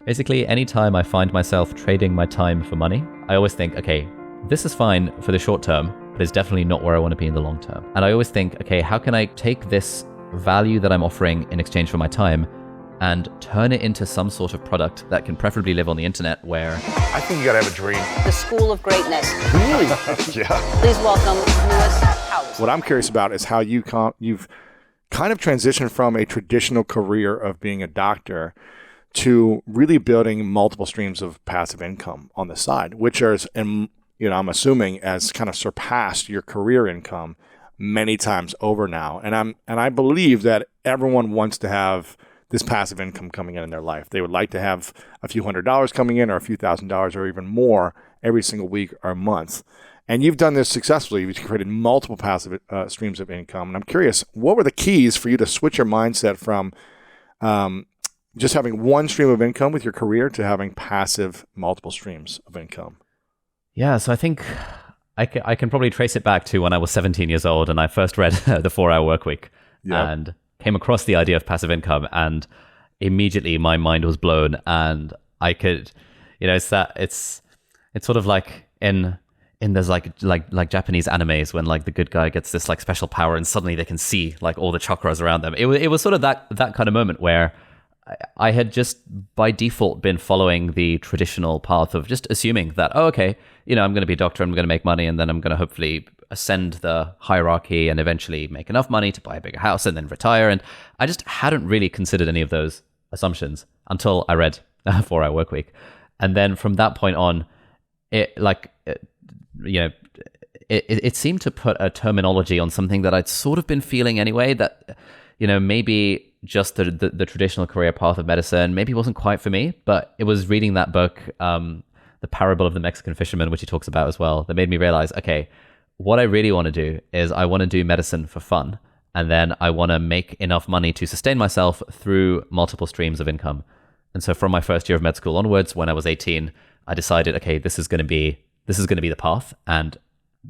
Basically, anytime I find myself trading my time for money, I always think, okay, this is fine for the short term, but it's definitely not where I want to be in the long term. And I always think, okay, how can I take this value that I'm offering in exchange for my time and turn it into some sort of product that can preferably live on the internet where... I think you gotta have a dream. The School of Greatness. Really? Yeah. Please welcome Lewis Howes. What I'm curious about is how you've kind of transitioned from a traditional career of being a doctor to really building multiple streams of passive income on the side, which is, and I'm assuming, has kind of surpassed your career income many times over now. And I believe that everyone wants to have this passive income coming in their life. They would like to have a few $100s coming in, or a few $1,000s, or even more every single week or month. And you've done this successfully. You've created multiple passive streams of income. And I'm curious, what were the keys for you to switch your mindset from just having one stream of income with your career to having passive multiple streams of income? Yeah, so I think I can probably trace it back to when I was 17 years old and I first read The 4-Hour Workweek and came across the idea of passive income, and immediately my mind was blown. And I could, it's sort of like in there's like Japanese animes when like the good guy gets this like special power and suddenly they can see like all the chakras around them. It was sort of that kind of moment where I had just by default been following the traditional path of just assuming that, oh, okay, I'm going to be a doctor, I'm going to make money, and then I'm going to hopefully ascend the hierarchy and eventually make enough money to buy a bigger house and then retire. And I just hadn't really considered any of those assumptions until I read 4-Hour Workweek. And then from that point on, it seemed to put a terminology on something that I'd sort of been feeling anyway, that, maybe just the traditional career path of medicine maybe wasn't quite for me. But it was reading that book, The Parable of the Mexican Fisherman, which he talks about as well, that made me realize, okay, what I really want to do is I want to do medicine for fun. And then I want to make enough money to sustain myself through multiple streams of income. And so from my first year of med school onwards, when I was 18, I decided, okay, this is going to be the path. And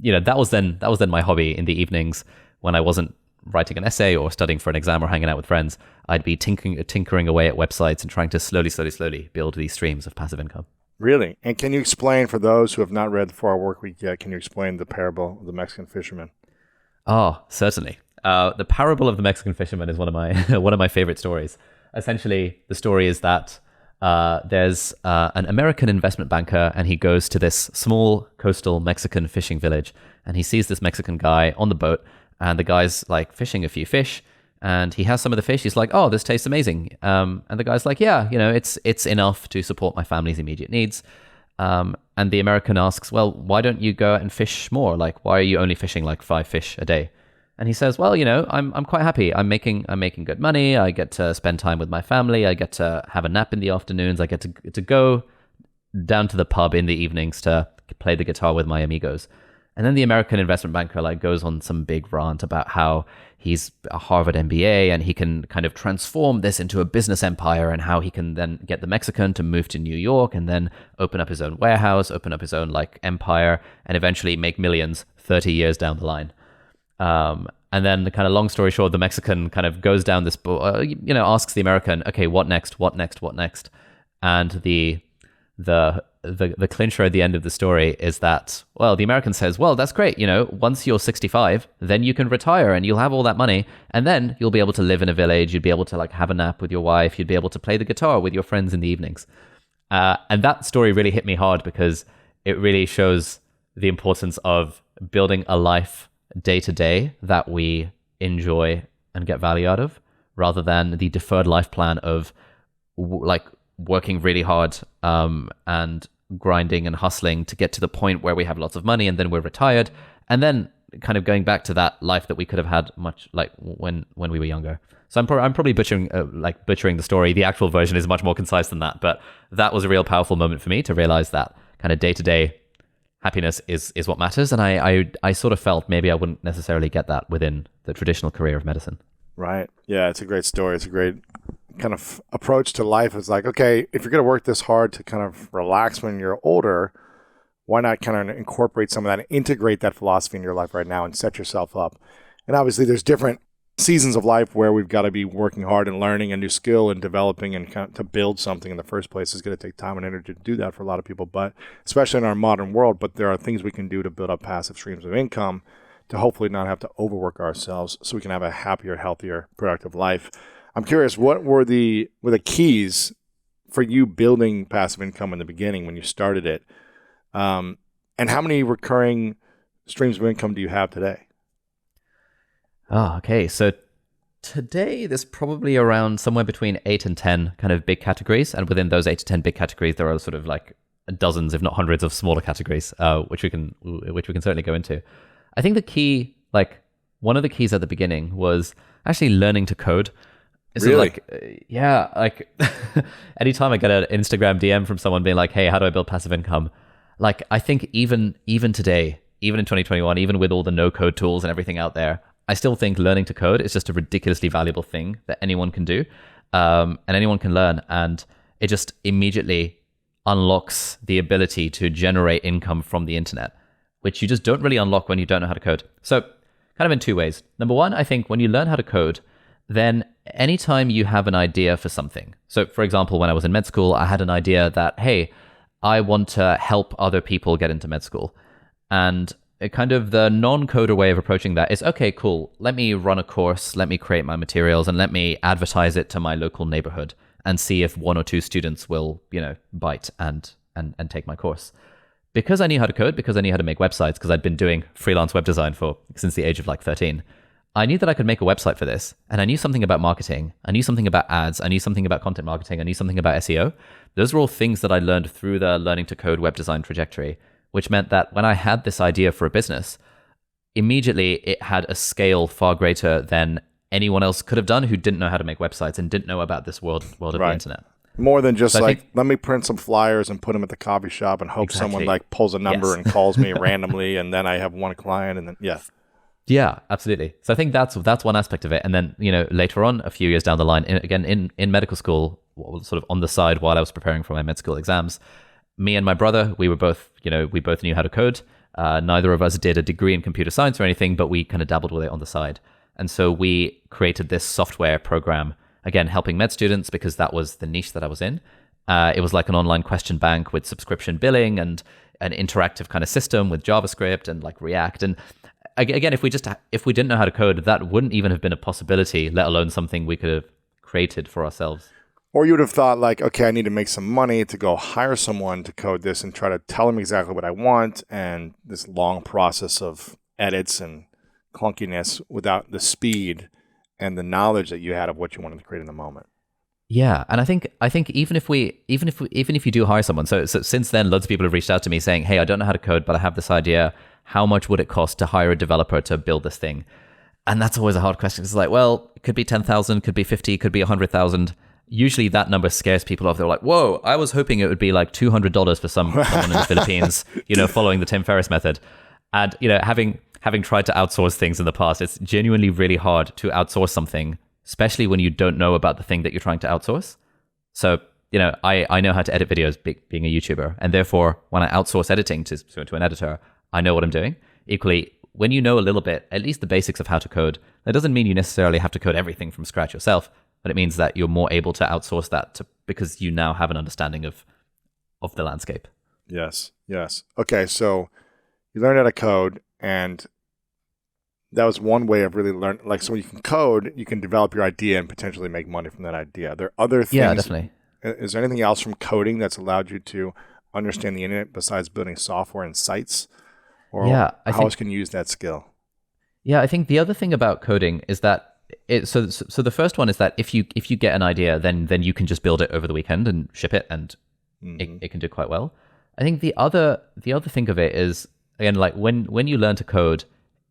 that was then my hobby in the evenings when I wasn't writing an essay or studying for an exam or hanging out with friends. I'd be tinkering away at websites and trying to slowly build these streams of passive income. Really? And can you explain, for those who have not read the 4-Hour Workweek yet, can you explain the parable of the Mexican fisherman? Oh, certainly. The Parable of the Mexican Fisherman is one of my favorite stories. Essentially, the story is that there's an American investment banker, and he goes to this small coastal Mexican fishing village, and he sees this Mexican guy on the boat, and the guy's like fishing a few fish, and he has some of the fish. He's like, oh, this tastes amazing. And the guy's like, yeah, it's enough to support my family's immediate needs. And the American asks, well, why don't you go out and fish more? Like, why are you only fishing like 5 fish a day? And he says, well, I'm quite happy. I'm making good money. I get to spend time with my family. I get to have a nap in the afternoons. I get to go down to the pub in the evenings to play the guitar with my amigos. And then the American investment banker like goes on some big rant about how he's a Harvard MBA and he can kind of transform this into a business empire, and how he can then get the Mexican to move to New York and then open up his own warehouse, open up his own like empire, and eventually make millions 30 years down the line. And then the kind of long story short, the Mexican kind of goes down this, asks the American, okay, what next? And the clincher at the end of the story is that, well, the American says, well, that's great. Once you're 65, then you can retire and you'll have all that money. And then you'll be able to live in a village. You'd be able to like have a nap with your wife. You'd be able to play the guitar with your friends in the evenings. And that story really hit me hard because it really shows the importance of building a life day to day that we enjoy and get value out of, rather than the deferred life plan of working really hard and grinding and hustling to get to the point where we have lots of money and then we're retired, and then kind of going back to that life that we could have had much like when we were younger. So I'm probably butchering the story. The actual version is much more concise than that, but that was a real powerful moment for me to realize that kind of day-to-day happiness is what matters. And I sort of felt maybe I wouldn't necessarily get that within the traditional career of medicine. Right. Yeah, it's a great story. It's a great kind of approach to life. It's like, okay, if you're going to work this hard to kind of relax when you're older, why not kind of incorporate some of that and integrate that philosophy in your life right now and set yourself up? And obviously there's different seasons of life where we've got to be working hard and learning a new skill and developing and to build something in the first place is going to take time and energy to do that for a lot of people, but especially in our modern world. But there are things we can do to build up passive streams of income to hopefully not have to overwork ourselves so we can have a happier, healthier, productive life. I'm curious, what were the keys for you building passive income in the beginning when you started it? And how many recurring streams of income do you have today? Okay. So today there's probably around somewhere between 8 and 10 kind of big categories. And within those 8 to 10 big categories, there are sort of like dozens, if not hundreds of smaller categories, which we can certainly go into. I think the key, like one of the keys at the beginning was actually learning to code. It's really? Anytime I get an Instagram DM from someone being like, hey, how do I build passive income? Like, I think even today, even in 2021, even with all the no code tools and everything out there, I still think learning to code is just a ridiculously valuable thing that anyone can do, and anyone can learn. And it just immediately unlocks the ability to generate income from the internet, which you just don't really unlock when you don't know how to code. So kind of in two ways. Number one, I think when you learn how to code, then anytime you have an idea for something. So for example, when I was in med school, I had an idea that, hey, I want to help other people get into med school. And it kind of the non-coder way of approaching that is, okay, cool. Let me run a course, let me create my materials, and let me advertise it to my local neighborhood and see if 1 or 2 students will, bite and take my course. Because I knew how to code, because I knew how to make websites, because I'd been doing freelance web design since the age of like 13, I knew that I could make a website for this. And I knew something about marketing. I knew something about ads. I knew something about content marketing. I knew something about SEO. Those were all things that I learned through the learning to code web design trajectory, which meant that when I had this idea for a business, immediately it had a scale far greater than anyone else could have done who didn't know how to make websites and didn't know about this world of the internet. More than just let me print some flyers and put them at the coffee shop and hope someone like pulls a number and calls me randomly, and then I have one client, and then Yeah, absolutely. So I think that's one aspect of it. And then, later on, a few years down the line, in medical school, sort of on the side while I was preparing for my med school exams, me and my brother, we both knew how to code. Neither of us did a degree in computer science or anything, but we kind of dabbled with it on the side. And so we created this software program, again, helping med students because that was the niche that I was in. It was like an online question bank with subscription billing and an interactive kind of system with JavaScript and like React. And again, if we didn't know how to code, that wouldn't even have been a possibility, let alone something we could have created for ourselves. Or you would have thought like, okay, I need to make some money to go hire someone to code this and try to tell them exactly what I want, and this long process of edits and clunkiness without the speed and the knowledge that you had of what you wanted to create in the moment. Yeah, and I think even if you do hire someone, so since then, loads of people have reached out to me saying, hey, I don't know how to code, but I have this idea. How much would it cost to hire a developer to build this thing? And that's always a hard question. It's like, well, it could be 10,000, could be 50, could be 100,000. Usually that number scares people off. They're like, whoa, I was hoping it would be like $200 for someone in the Philippines, following the Tim Ferriss method. And, having tried to outsource things in the past, it's genuinely really hard to outsource something, especially when you don't know about the thing that you're trying to outsource. So, I know how to edit videos being a YouTuber. And therefore, when I outsource editing to an editor, I know what I'm doing. Equally, when you know a little bit, at least the basics of how to code, that doesn't mean you necessarily have to code everything from scratch yourself, but it means that you're more able to outsource that because you now have an understanding of the landscape. Yes. Okay, so you learned how to code, and that was one way of really learning. Like, so when you can code, you can develop your idea and potentially make money from that idea. There are other things. Yeah, definitely. Is there anything else from coding that's allowed you to understand the internet besides building software and sites? Or how else can you use that skill? Yeah, I think the other thing about coding is that so the first one is that if you get an idea, then you can just build it over the weekend and ship it, and it can do quite well. I think the other thing of it is, again, like when you learn to code,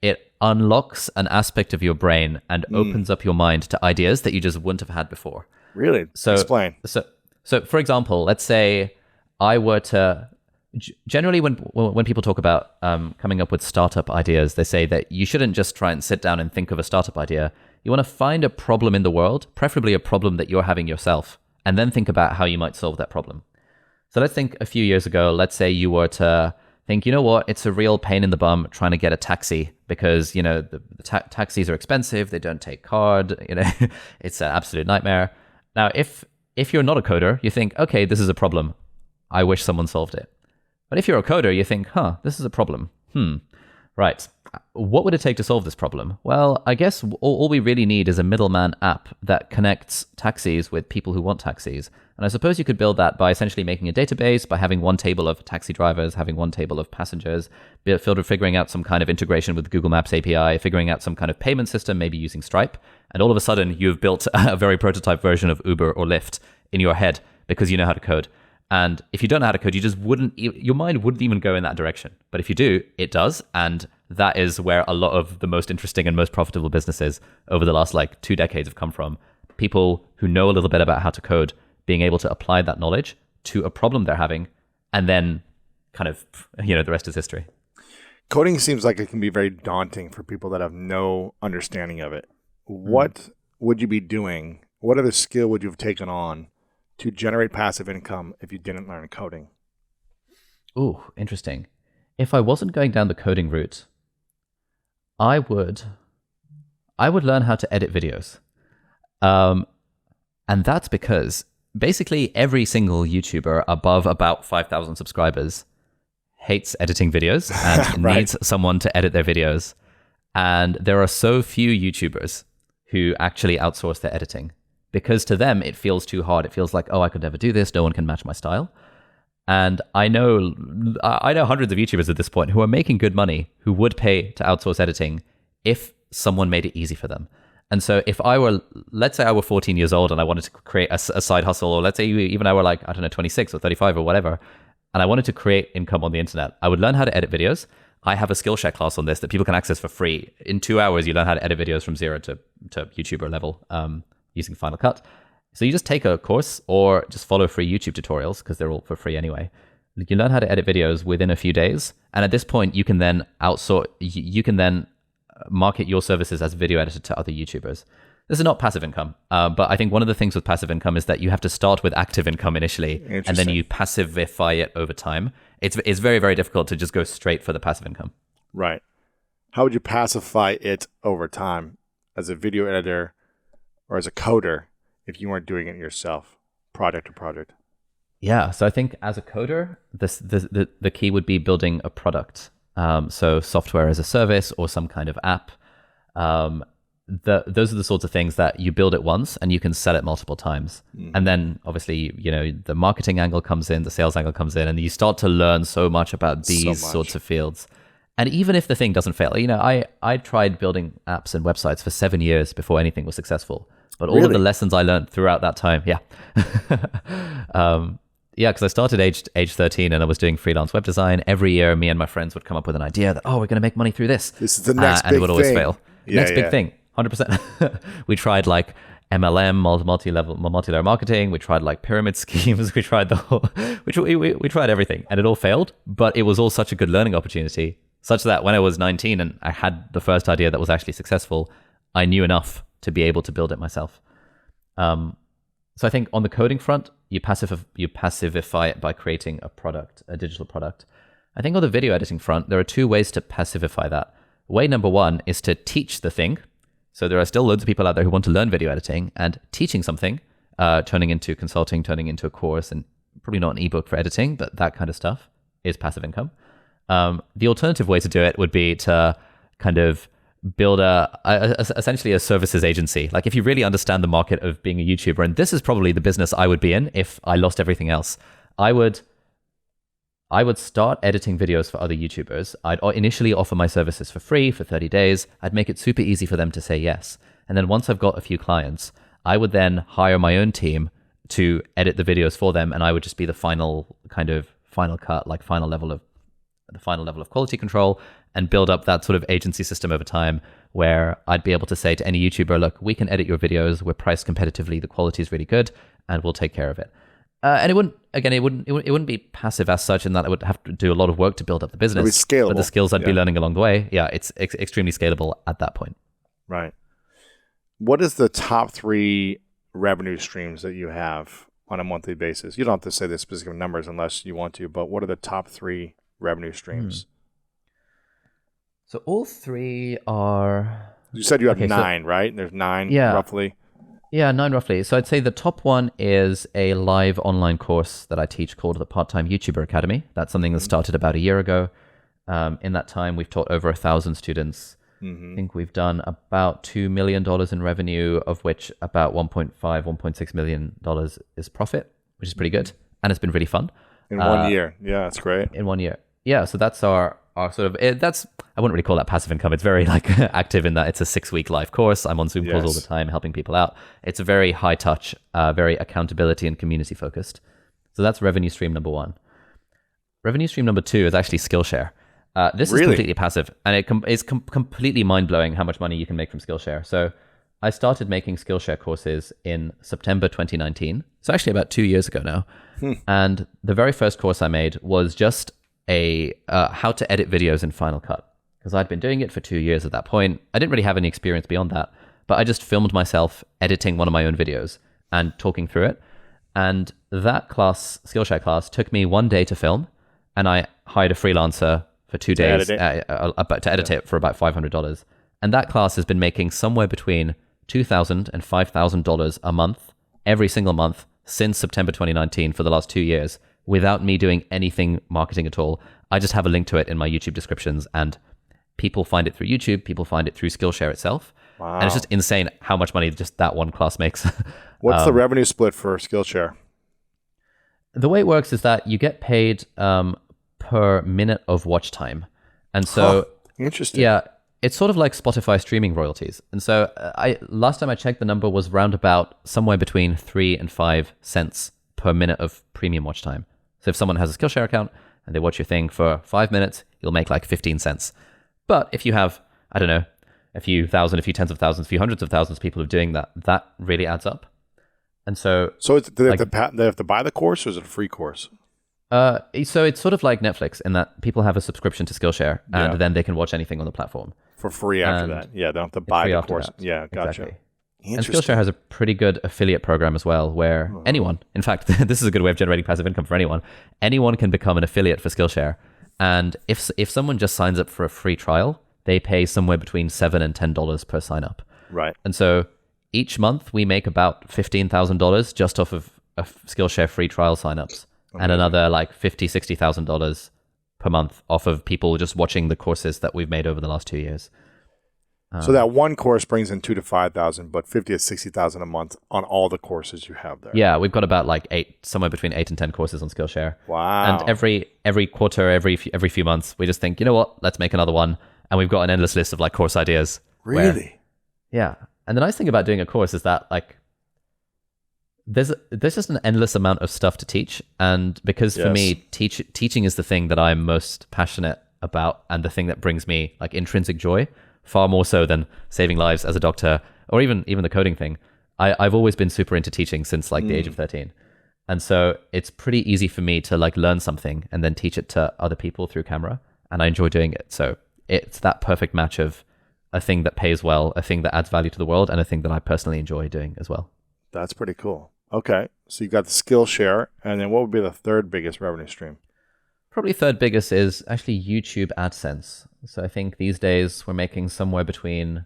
it unlocks an aspect of your brain and opens up your mind to ideas that you just wouldn't have had before. Really? So explain. So for example, let's say I were to generally when people talk about coming up with startup ideas, they say that you shouldn't just try and sit down and think of a startup idea. You want to find a problem in the world, preferably a problem that you're having yourself, and then think about how you might solve that problem. So let's think a few years ago, let's say you were to think, you know what, it's a real pain in the bum trying to get a taxi because, you know, the taxis are expensive. They don't take card. You know, it's an absolute nightmare. Now, if you're not a coder, you think, okay, this is a problem. I wish someone solved it. But if you're a coder, you think, this is a problem. Right. What would it take to solve this problem? Well, I guess all we really need is a middleman app that connects taxis with people who want taxis. And I suppose you could build that by essentially making a database, by having one table of taxi drivers, having one table of passengers, figuring out some kind of integration with Google Maps API, figuring out some kind of payment system, maybe using Stripe. And all of a sudden, you've built a very prototype version of Uber or Lyft in your head because you know how to code. And if you don't know how to code, your mind wouldn't even go in that direction. But if you do, it does. And that is where a lot of the most interesting and most profitable businesses over the last 2 decades have come from. People who know a little bit about how to code, being able to apply that knowledge to a problem they're having, and then kind of, the rest is history. Coding seems like it can be very daunting for people that have no understanding of it. What would you be doing? What other skill would you have taken on to generate passive income if you didn't learn coding? Ooh, interesting. If I wasn't going down the coding route, I would learn how to edit videos. And that's because basically every single YouTuber above about 5,000 subscribers hates editing videos and right. needs someone to edit their videos. And there are so few YouTubers who actually outsource their editing, because to them, it feels too hard. It feels like, I could never do this. No one can match my style. And I know hundreds of YouTubers at this point who are making good money, who would pay to outsource editing if someone made it easy for them. And so if let's say I were 14 years old and I wanted to create a side hustle, or let's say even I were 26 or 35 or whatever, and I wanted to create income on the internet, I would learn how to edit videos. I have a Skillshare class on this that people can access for free. In 2 hours, you learn how to edit videos from zero to YouTuber level. Using Final Cut. So you just take a course or just follow free YouTube tutorials because they're all for free anyway. You learn how to edit videos within a few days. And at this point, you can then market your services as video editor to other YouTubers. This is not passive income. But I think one of the things with passive income is that you have to start with active income initially, and then you passivify it over time. It's very, very difficult to just go straight for the passive income. Right. How would you pacify it over time as a video editor or as a coder if you weren't doing it yourself, project to project? Yeah, so I think as a coder, the key would be building a product. So software as a service or some kind of app. Those are the sorts of things that you build it once and you can sell it multiple times. And then obviously, the marketing angle comes in, the sales angle comes in, and you start to learn so much about these sorts of fields. And even if the thing doesn't fail, I tried building apps and websites for 7 years before anything was successful. But all of the lessons I learned throughout that time, because I started age 13 and I was doing freelance web design. Every year, me and my friends would come up with an idea that, we're going to make money through this. This is the next big thing. And it would always fail. Next big thing, 100%. We tried MLM, multi-layer marketing. We tried pyramid schemes. We tried we tried everything, and it all failed. But it was all such a good learning opportunity, such that when I was 19 and I had the first idea that was actually successful, I knew enough to be able to build it myself. So I think on the coding front, you passivify it by creating a digital product. I think on the video editing front, there are 2 ways to passivify that. Way number 1 is to teach the thing. So there are still loads of people out there who want to learn video editing, and teaching something, turning into consulting, turning into a course, and probably not an ebook for editing, but that kind of stuff is passive income. The alternative way to do it would be to kind of build essentially a services agency. If you really understand the market of being a YouTuber, and this is probably the business I would be in if I lost everything else, I would start editing videos for other YouTubers. I'd initially offer my services for free for 30 days. I'd make it super easy for them to say yes. And then once I've got a few clients, I would then hire my own team to edit the videos for them, and I would just be the final cut, final level of quality control, and build up that sort of agency system over time where I'd be able to say to any YouTuber, look, we can edit your videos, we're priced competitively, the quality is really good, and we'll take care of it. And it wouldn't be passive as such, in that I would have to do a lot of work to build up the business. It's scalable. But the skills I'd be learning along the way, it's extremely scalable at that point. Right. What is the top 3 revenue streams that you have on a monthly basis? You don't have to say the specific numbers unless you want to, but what are the top 3 revenue streams? So all three are... You said you have Okay, so- 9, right? There's 9 Yeah. roughly. Yeah, 9 roughly. So I'd say the top one is a live online course that I teach called the Part-Time YouTuber Academy. That's something that started about a year ago. In that time, we've taught over 1,000 students. I think we've done about $2 million in revenue, of which about $1.6 million is profit, which is pretty good. And it's been really fun. In 1 year. Yeah, that's great. In 1 year. Yeah, so that's our sort of, that's, I wouldn't really call that passive income. It's very like active in that it's a 6-week live course. I'm on Zoom calls all the time, helping people out. It's a very high touch, very accountability and community focused. So that's revenue stream number 1. Revenue stream number 2 is actually Skillshare. This is completely passive, and it's completely mind-blowing how much money you can make from Skillshare. So I started making Skillshare courses in September 2019. So actually about 2 years ago now. And the very first course I made was just a how to edit videos in Final Cut, because I'd been doing it for 2 years at that point. I didn't really have any experience beyond that, but I just filmed myself editing one of my own videos and talking through it. And that class, Skillshare class, took me 1 day to film, and I hired a freelancer for 2 days to edit it for about $500. And that class has been making somewhere between $2,000 and $5,000 a month, every single month, since September 2019 for the last 2 years, without me doing anything marketing at all. I just have a link to it in my YouTube descriptions, and people find it through YouTube, people find it through Skillshare itself. Wow. And it's just insane how much money just that one class makes. What's the revenue split for Skillshare? The way it works is that you get paid per minute of watch time. And so, interesting. Yeah, it's sort of like Spotify streaming royalties. And so last time I checked, the number was round about somewhere between 3 and 5 cents per minute of premium watch time. So if someone has a Skillshare account and they watch your thing for 5 minutes, you'll make like 15 cents. But if you have, I don't know, a few thousand, a few tens of thousands, a few hundreds of thousands of people who are doing that, that really adds up. And so... So do they have to buy the course, or is it a free course? So it's sort of like Netflix in that people have a subscription to Skillshare, and then they can watch anything on the platform. For free after that. Yeah, they don't have to buy the course. Yeah, gotcha. Exactly. And Skillshare has a pretty good affiliate program as well, where anyone, in fact, this is a good way of generating passive income for anyone. Anyone can become an affiliate for Skillshare. And if someone just signs up for a free trial, they pay somewhere between $7 and $10 per sign up. Right. And so each month we make about $15,000 just off of Skillshare free trial signups. And another like $50,000, $60,000 per month off of people just watching the courses that we've made over the last 2 years. So that one course brings in $2,000 to $5,000, but $50,000 to $60,000 a month on all the courses you have there. Yeah, we've got about like 8, somewhere between 8 and 10 courses on Skillshare. Wow! And every quarter, every few months, we just think, you know what? Let's make another one. And we've got an endless list of like course ideas. Really? Yeah. And the nice thing about doing a course is that like there's just an endless amount of stuff to teach. And because for me, teaching is the thing that I'm most passionate about, and the thing that brings me like intrinsic joy, far more so than saving lives as a doctor, or even the coding thing. I've always been super into teaching since like the age of 13. And so it's pretty easy for me to like learn something and then teach it to other people through camera. And I enjoy doing it. So it's that perfect match of a thing that pays well, a thing that adds value to the world, and a thing that I personally enjoy doing as well. That's pretty cool. Okay. So you got the Skillshare, and then what would be the third biggest revenue stream? Probably third biggest is actually YouTube Adsense. So I think these days we're making somewhere between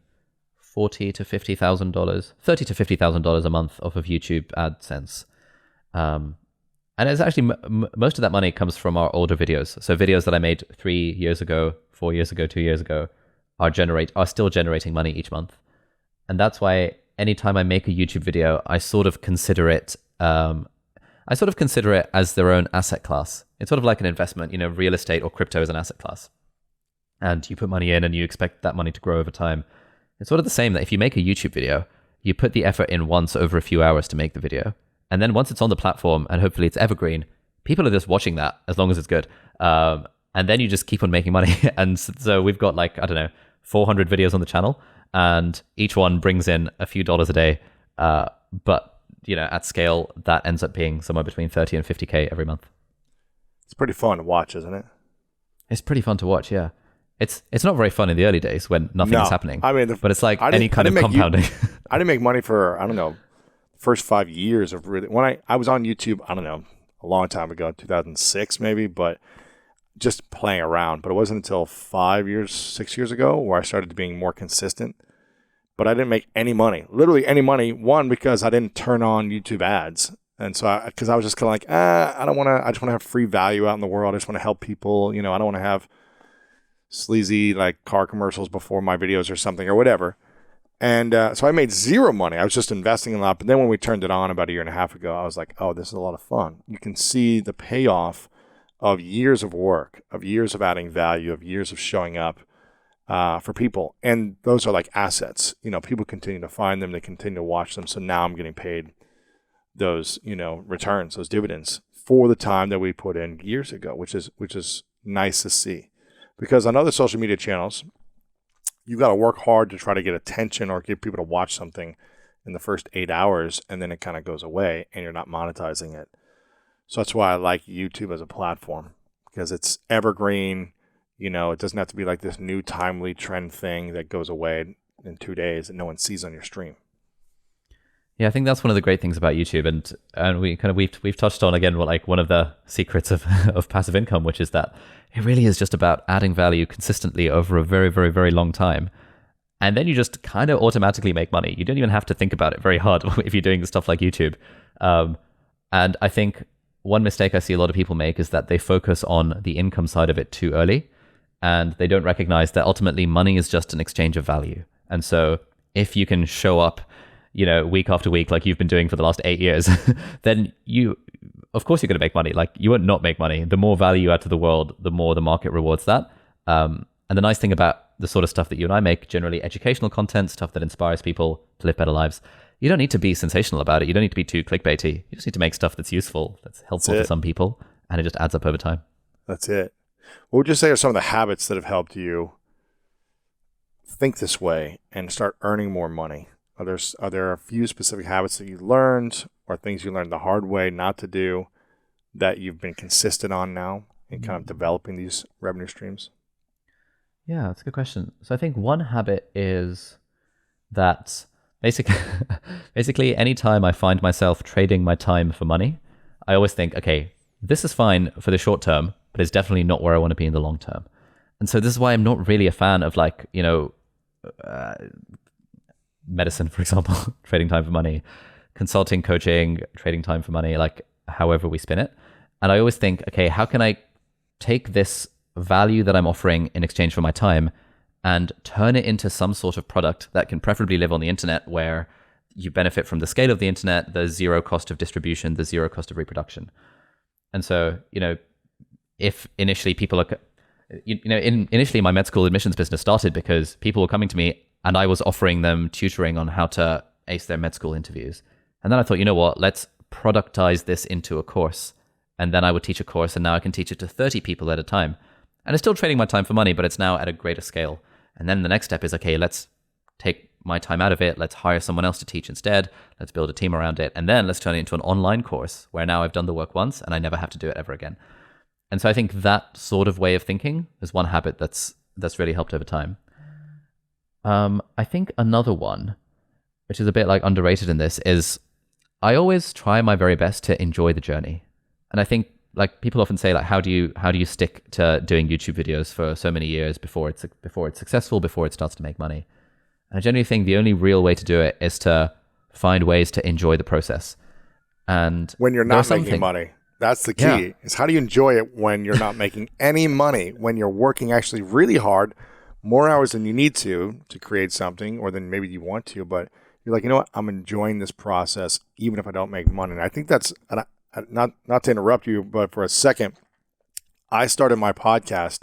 $40,000 to $50,000, $30,000 to $50,000 a month off of YouTube AdSense. And it's actually most of that money comes from our older videos. So videos that I made 3 years ago, 4 years ago, 2 years ago are still generating money each month. And that's why anytime I make a YouTube video, I sort of consider it as their own asset class. It's sort of like an investment, real estate or crypto is an asset class. And you put money in and you expect that money to grow over time. It's sort of the same that if you make a YouTube video, you put the effort in once over a few hours to make the video. And then once it's on the platform and hopefully it's evergreen, people are just watching that as long as it's good. And then you just keep on making money. And so we've got 400 videos on the channel, and each one brings in a few dollars a day. But at scale, that ends up being somewhere between 30 and 50K every month. It's pretty fun to watch, isn't it? It's pretty fun to watch, yeah. It's not very fun in the early days when nothing is happening. I mean, but it's like any kind of compounding. I didn't make money for, first 5 years of really, when I was on YouTube, a long time ago, 2006 maybe, but just playing around. But it wasn't until 6 years ago where I started being more consistent. But I didn't make any money, literally any money. One, because I didn't turn on YouTube ads. And so because I was just kind of like, I don't want to, I just want to have free value out in the world. I just want to help people. I don't want to have sleazy like car commercials before my videos or something or whatever. And so I made zero money. I was just investing a lot. But then when we turned it on about a year and a half ago, I was like, oh, this is a lot of fun. You can see the payoff of years of work, of years of adding value, of years of showing up for people. And those are like assets. People continue to find them. They continue to watch them. So now I'm getting paid those, returns, those dividends for the time that we put in years ago, which is nice to see. Because on other social media channels, you've got to work hard to try to get attention or get people to watch something in the first 8 hours, and then it kind of goes away and you're not monetizing it. So that's why I like YouTube as a platform, because it's evergreen. It doesn't have to be like this new timely trend thing that goes away in 2 days and no one sees on your stream. Yeah, I think that's one of the great things about YouTube, and we've touched on again one of the secrets of of passive income, which is that it really is just about adding value consistently over a very, very, very long time, and then you just kind of automatically make money. You don't even have to think about it very hard if you're doing stuff like YouTube. And I think one mistake I see a lot of people make is that they focus on the income side of it too early, and they don't recognize that ultimately money is just an exchange of value. And so if you can show up week after week, like you've been doing for the last 8 years, then of course you're going to make money. Like you won't not make money. The more value you add to the world, the more the market rewards that. And the nice thing about the sort of stuff that you and I make, generally educational content, stuff that inspires people to live better lives, you don't need to be sensational about it. You don't need to be too clickbaity. You just need to make stuff that's useful, that's helpful to some people, and it just adds up over time. That's it. What would you say are some of the habits that have helped you think this way and start earning more money? Are there a few specific habits that you learned or things you learned the hard way not to do that you've been consistent on now in kind of developing these revenue streams? Yeah, that's a good question. So I think one habit is that basically anytime I find myself trading my time for money, I always think, okay, this is fine for the short term, but it's definitely not where I want to be in the long term. And so this is why I'm not really a fan of medicine, for example, trading time for money, consulting, coaching, trading time for money, like however we spin it. And I always think, okay, how can I take this value that I'm offering in exchange for my time and turn it into some sort of product that can preferably live on the internet, where you benefit from the scale of the internet, the zero cost of distribution, the zero cost of reproduction. And so, if initially people are, initially my med school admissions business started because people were coming to me and I was offering them tutoring on how to ace their med school interviews. And then I thought, you know what, let's productize this into a course. And then I would teach a course, and now I can teach it to 30 people at a time. And it's still trading my time for money, but it's now at a greater scale. And then the next step is, okay, let's take my time out of it. Let's hire someone else to teach instead. Let's build a team around it. And then let's turn it into an online course where now I've done the work once and I never have to do it ever again. And so I think that sort of way of thinking is one habit that's really helped over time. I think another one, which is a bit like underrated in this, is I always try my very best to enjoy the journey. And I think like people often say, like, how do you stick to doing YouTube videos for so many years before it's successful, before it starts to make money? And I generally think the only real way to do it is to find ways to enjoy the process. And when you're not making money, that's the key. Is how do you enjoy it when you're not making any money, when you're working actually really hard, more hours than you need to create something, or than maybe you want to, but you're like, you know what, I'm enjoying this process even if I don't make money. And I think that's, not to interrupt you, but for a second, I started my podcast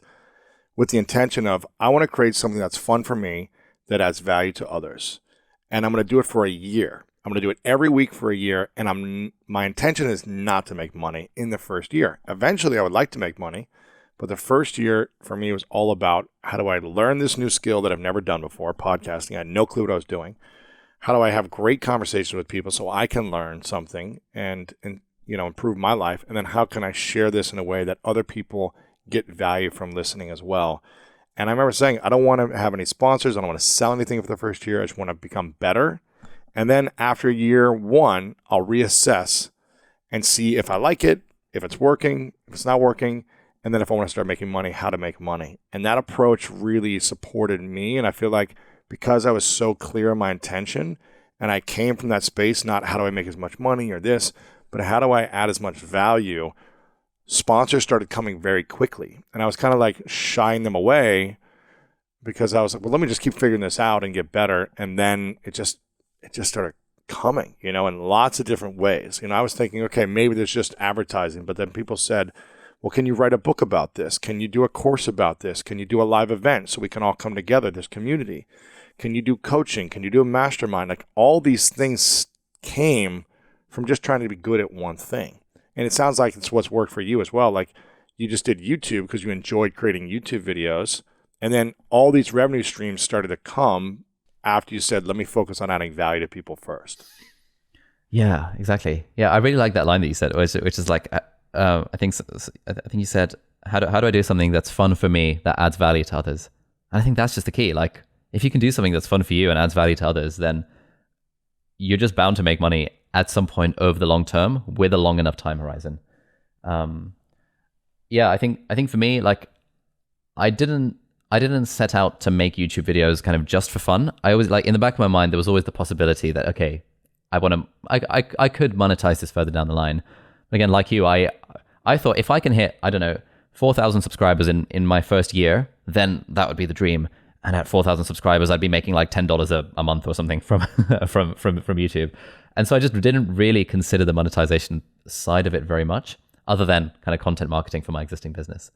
with the intention of, I want to create something that's fun for me, that adds value to others. And I'm going to do it for a year. I'm going to do it every week for a year. And my intention is not to make money in the first year. Eventually, I would like to make money. But the first year for me was all about, how do I learn this new skill that I've never done before, podcasting. I had no clue what I was doing. How do I have great conversations with people so I can learn something and improve my life? And then how can I share this in a way that other people get value from listening as well? And I remember saying, I don't want to have any sponsors. I don't want to sell anything for the first year. I just want to become better. And then after year one, I'll reassess and see if I like it, if it's working, if it's not working. And then if I want to start making money, how to make money. And that approach really supported me. And I feel like because I was so clear on my intention and I came from that space, not how do I make as much money or this, but how do I add as much value, sponsors started coming very quickly. And I was kind of like shying them away because I was like, well, let me just keep figuring this out and get better. And then it just started coming, in lots of different ways. I was thinking, okay, maybe there's just advertising, but then people said, well, can you write a book about this? Can you do a course about this? Can you do a live event so we can all come together, this community? Can you do coaching? Can you do a mastermind? Like all these things came from just trying to be good at one thing. And it sounds like it's what's worked for you as well. Like you just did YouTube because you enjoyed creating YouTube videos. And then all these revenue streams started to come after you said, let me focus on adding value to people first. Yeah, exactly. Yeah, I really like that line that you said, which is like, I think you said, how do I do something that's fun for me that adds value to others? And I think that's just the key. Like, if you can do something that's fun for you and adds value to others, then you're just bound to make money at some point over the long term with a long enough time horizon. Yeah, I think for me, like, I didn't set out to make YouTube videos kind of just for fun. I always, like, in the back of my mind, there was always the possibility that, okay, I could monetize this further down the line. Again, like you, I thought if I can hit, I don't know, 4,000 subscribers in my first year, then that would be the dream. And at 4,000 subscribers, I'd be making like $10 a month or something from YouTube. And so I just didn't really consider the monetization side of it very much, other than kind of content marketing for my existing business.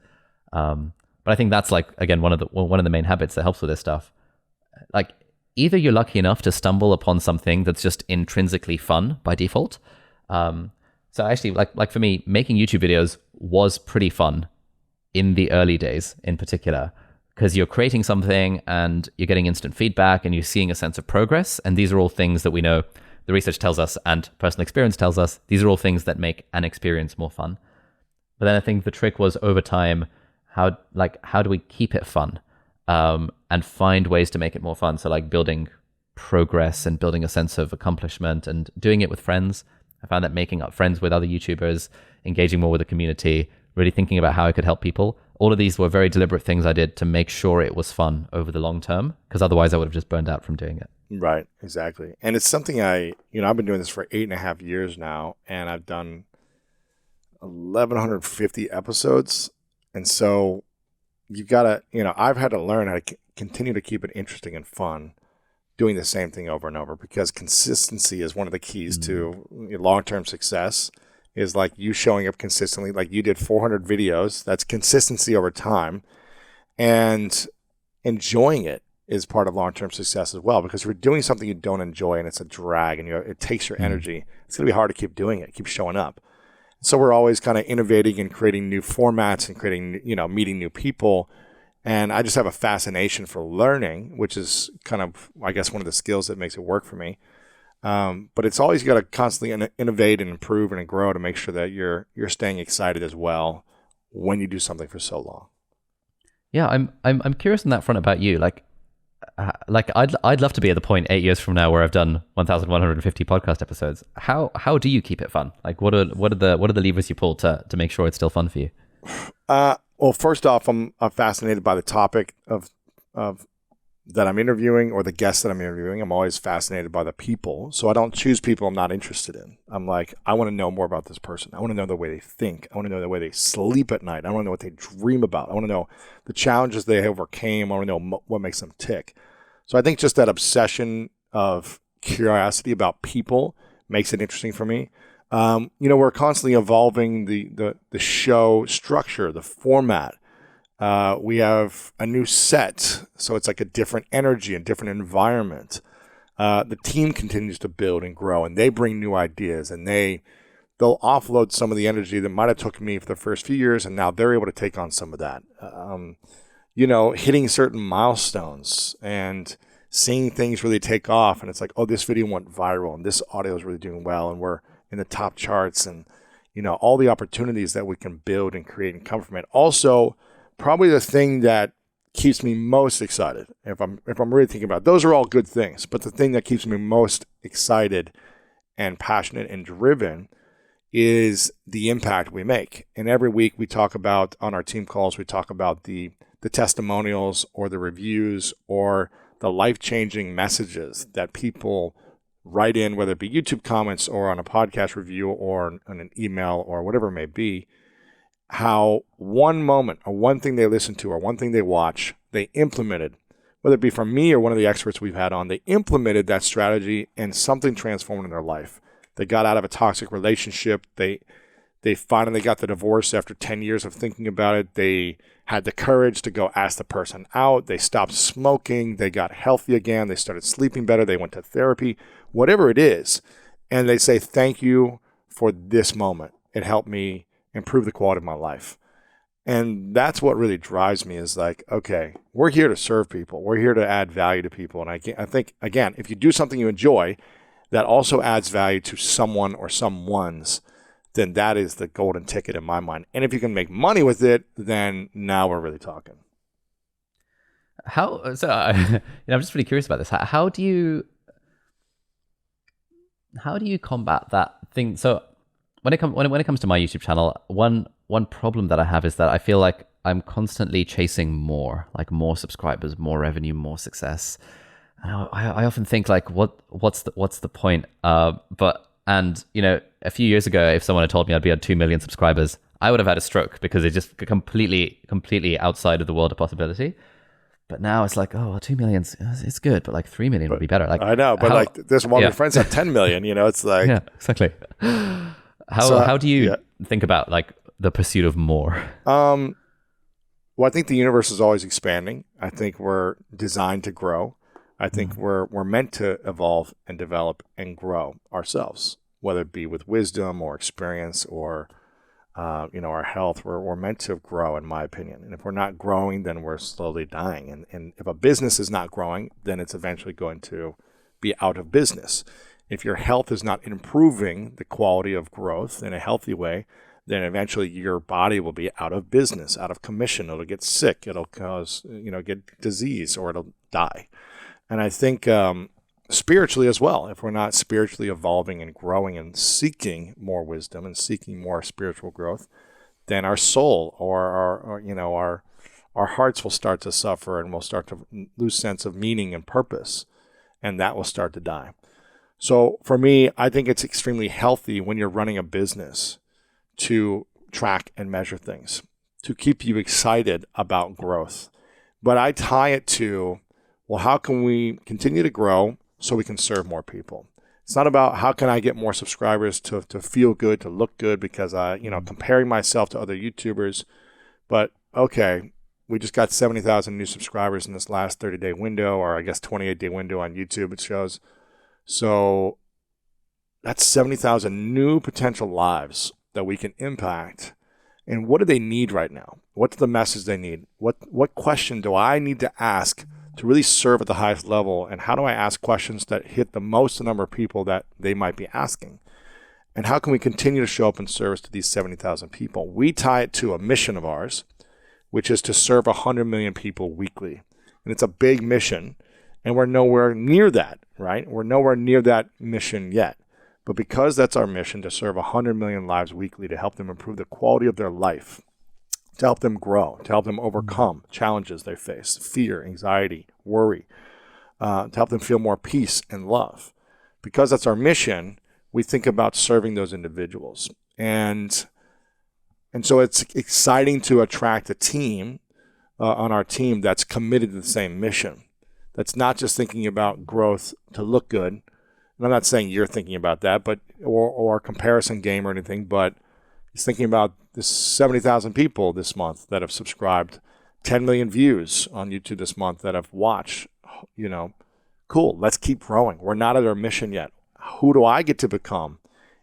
But I think that's like, again, one of the main habits that helps with this stuff. Like, either you're lucky enough to stumble upon something that's just intrinsically fun by default. So actually, like for me, making YouTube videos was pretty fun in the early days in particular, because you're creating something and you're getting instant feedback and you're seeing a sense of progress. And these are all things that we know, the research tells us and personal experience tells us, these are all things that make an experience more fun. But then I think the trick was over time, how do we keep it fun and find ways to make it more fun? So like building progress and building a sense of accomplishment and doing it with friends. I found that making up friends with other YouTubers, engaging more with the community, really thinking about how I could help people. All of these were very deliberate things I did to make sure it was fun over the long term, because otherwise I would have just burned out from doing it. Right, exactly. And it's something I've been doing this for 8.5 years now, and I've done 1,150 episodes. And so you've got to, I've had to learn how to continue to keep it interesting and fun, doing the same thing over and over, because consistency is one of the keys to long-term success. Is like you showing up consistently, like you did 400 videos. That's consistency over time, and enjoying it is part of long-term success as well. Because if you're doing something you don't enjoy and it's a drag and it takes your energy, it's going to be hard to keep doing it, keep showing up. So we're always kind of innovating and creating new formats and creating, meeting new people. And I just have a fascination for learning, which is kind of, I guess, one of the skills that makes it work for me. But it's always got to constantly innovate and improve and grow to make sure that you're staying excited as well when you do something for so long. Yeah, I'm curious on that front about you. Like I'd love to be at the point 8 years from now where I've done 1,150 podcast episodes. How do you keep it fun? Like what are the levers you pull to make sure it's still fun for you? Well, first off, I'm fascinated by the topic of that I'm interviewing or the guests that I'm interviewing. I'm always fascinated by the people. So I don't choose people I'm not interested in. I'm like, I want to know more about this person. I want to know the way they think. I want to know the way they sleep at night. I want to know what they dream about. I want to know the challenges they overcame. I want to know what makes them tick. So I think just that obsession of curiosity about people makes it interesting for me. We're constantly evolving the show structure, the format. We have a new set, so it's like a different energy and different environment. The team continues to build and grow, and they bring new ideas, and they'll offload some of the energy that might have took me for the first few years, and now they're able to take on some of that. Hitting certain milestones and seeing things really take off, and it's like, oh, this video went viral, and this audio is really doing well, and we're in the top charts, and all the opportunities that we can build and create and come from it. Also, probably the thing that keeps me most excited, if I'm really thinking about it, those are all good things, but the thing that keeps me most excited and passionate and driven is the impact we make. And every week we talk about, on our team calls, we talk about the testimonials or the reviews or the life-changing messages that people write in, whether it be YouTube comments or on a podcast review or on an email or whatever it may be, how one moment or one thing they listen to or one thing they watch, they implemented, whether it be from me or one of the experts we've had on, they implemented that strategy and something transformed in their life. They got out of a toxic relationship. They finally got the divorce after 10 years of thinking about it. They had the courage to go ask the person out. They stopped smoking. They got healthy again. They started sleeping better. They went to therapy, whatever it is. And they say, thank you for this moment. It helped me improve the quality of my life. And that's what really drives me is like, okay, we're here to serve people. We're here to add value to people. And I think, again, if you do something you enjoy, that also adds value to someone or someone's, then that is the golden ticket in my mind. And if you can make money with it, then now we're really talking. I'm just really curious about this. How do you combat that thing? So when it comes to my YouTube channel, one problem that I have is that I feel like I'm constantly chasing more subscribers, more revenue, more success. I often think like, what's the point? And a few years ago, if someone had told me I'd be at 2 million subscribers, I would have had a stroke because it's just completely outside of the world of possibility. But now it's like, 2 million, it's good, but like 3 million would be better. Like I know, but this one of my friends have 10 million. It's like, yeah, exactly. How do you think about like the pursuit of more? Well, I think the universe is always expanding. I think we're designed to grow. I think we're meant to evolve and develop and grow ourselves, whether it be with wisdom or experience or, our health. We're meant to grow, in my opinion. And if we're not growing, then we're slowly dying. And if a business is not growing, then it's eventually going to be out of business. If your health is not improving the quality of growth in a healthy way, then eventually your body will be out of business, out of commission. It'll get sick. It'll cause, get disease, or it'll die. And I think spiritually as well, if we're not spiritually evolving and growing and seeking more wisdom and seeking more spiritual growth, then our soul or our hearts will start to suffer, and we'll start to lose sense of meaning and purpose, and that will start to die. So for me, I think it's extremely healthy when you're running a business to track and measure things, to keep you excited about growth. But I tie it to, well, how can we continue to grow so we can serve more people? It's not about how can I get more subscribers to feel good, to look good, because comparing myself to other YouTubers. But okay, we just got 70,000 new subscribers in this last 30-day window, or I guess 28-day window on YouTube, it shows. So that's 70,000 new potential lives that we can impact. And what do they need right now? What's the message they need? What question do I need to ask to really serve at the highest level? And how do I ask questions that hit the most number of people that they might be asking? And how can we continue to show up in service to these 70,000 people? We tie it to a mission of ours, which is to serve 100 million people weekly. And it's a big mission, and we're nowhere near that, right? We're nowhere near that mission yet. But because that's our mission, to serve 100 million lives weekly, to help them improve the quality of their life, to help them grow, to help them overcome challenges they face, fear, anxiety, worry, to help them feel more peace and love. Because that's our mission, we think about serving those individuals. And so it's exciting to attract a team on our team that's committed to the same mission. That's not just thinking about growth to look good. And I'm not saying you're thinking about that, but or a comparison game or anything, but it's thinking about the 70,000 people this month that have subscribed, 10 million views on YouTube this month that have watched. Cool, let's keep growing. We're not at our mission yet. Who do I get to become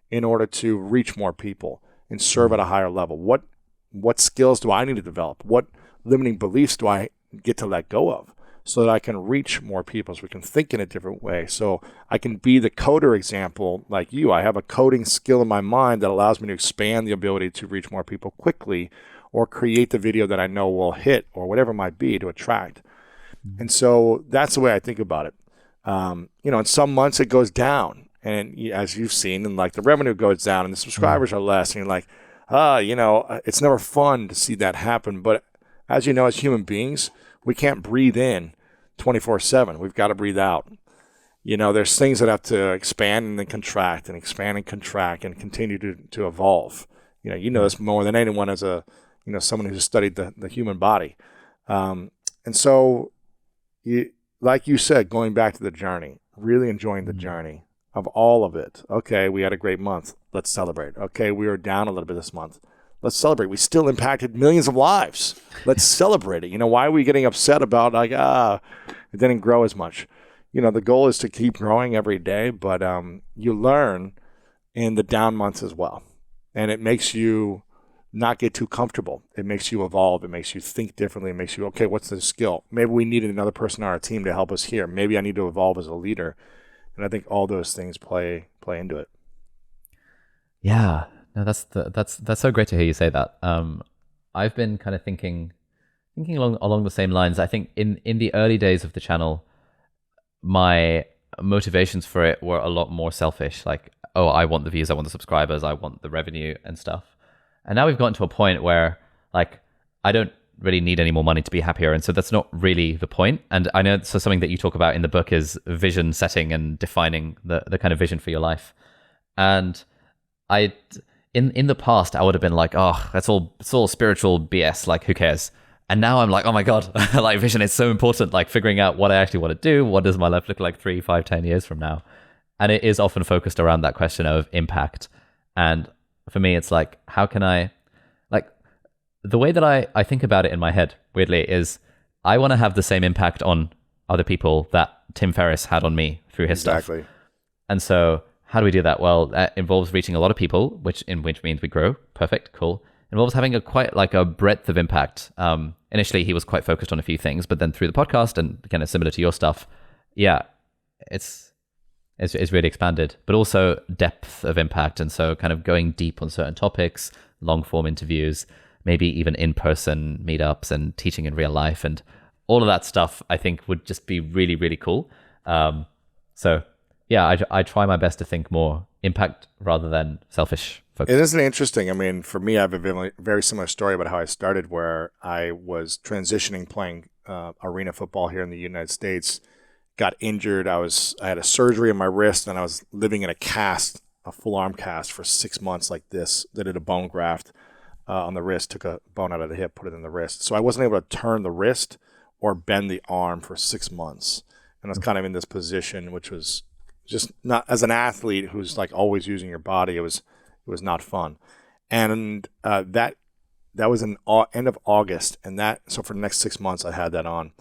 in order to reach more people and serve at a higher level? What skills do I need to develop? What limiting beliefs do I get to let go of, so that I can reach more people, so we can think in a different way? So I can be the coder example like you. I have a coding skill in my mind that allows me to expand the ability to reach more people quickly, or create the video that I know will hit, or whatever it might be, to attract. And so that's the way I think about it. In some months it goes down, And as you've seen, and like the revenue goes down and the subscribers are less, and you're like, it's never fun to see that happen. But as you know, as human beings, we can't breathe in 24/7. We've got to breathe out. There's things that have to expand and then contract and expand and contract and continue to evolve. You know this more than anyone as someone who's studied the human body. And so, like you said, going back to the journey, really enjoying the journey of all of it. Okay, we had a great month. Let's celebrate. Okay, we were down a little bit this month. Let's celebrate. We still impacted millions of lives. Let's celebrate it. Why are we getting upset about it didn't grow as much? The goal is to keep growing every day, but you learn in the down months as well. And it makes you not get too comfortable. It makes you evolve. It makes you think differently. It makes you, okay, what's the skill? Maybe we needed another person on our team to help us here. Maybe I need to evolve as a leader. And I think all those things play into it. Yeah, no, that's so great to hear you say that. I've been kind of thinking along the same lines. I think in the early days of the channel, my motivations for it were a lot more selfish. Like, oh, I want the views, I want the subscribers, I want the revenue and stuff. And now we've gotten to a point where, like, I don't really need any more money to be happier. And so that's not really the point. And I know, so something that you talk about in the book is vision setting and defining the kind of vision for your life. And in the past, I would have been like, oh, it's all spiritual BS. Like, who cares? And now I'm like, oh my God, like vision is so important. Like figuring out what I actually want to do. What does my life look like 3, 5, 10 years from now? And it is often focused around that question of impact. And for me, it's like, how can I, like, the way that I think about it in my head, weirdly, is I want to have the same impact on other people that Tim Ferriss had on me through his stuff. And so how do we do that? Well, that involves reaching a lot of people, which means we grow. Perfect, cool. Involves having quite a breadth of impact. Initially, he was quite focused on a few things, but then through the podcast and kind of similar to your stuff, yeah, it's really expanded, but also depth of impact. And so kind of going deep on certain topics, long form interviews, maybe even in-person meetups and teaching in real life, and all of that stuff I think would just be really, really cool. So yeah, I try my best to think more impact rather than selfish focus. It isn't interesting. I mean, for me, I have a very similar story about how I started, where I was transitioning playing arena football here in the United States, got injured. I had a surgery on my wrist, and I was living in a full arm cast for 6 months like this. They did a bone graft on the wrist, took a bone out of the hip, put it in the wrist. So I wasn't able to turn the wrist or bend the arm for 6 months. And I was kind of in this position, which was just not, as an athlete who's like always using your body, it was not fun. And that was in end of August. And so for the next 6 months, I had that on.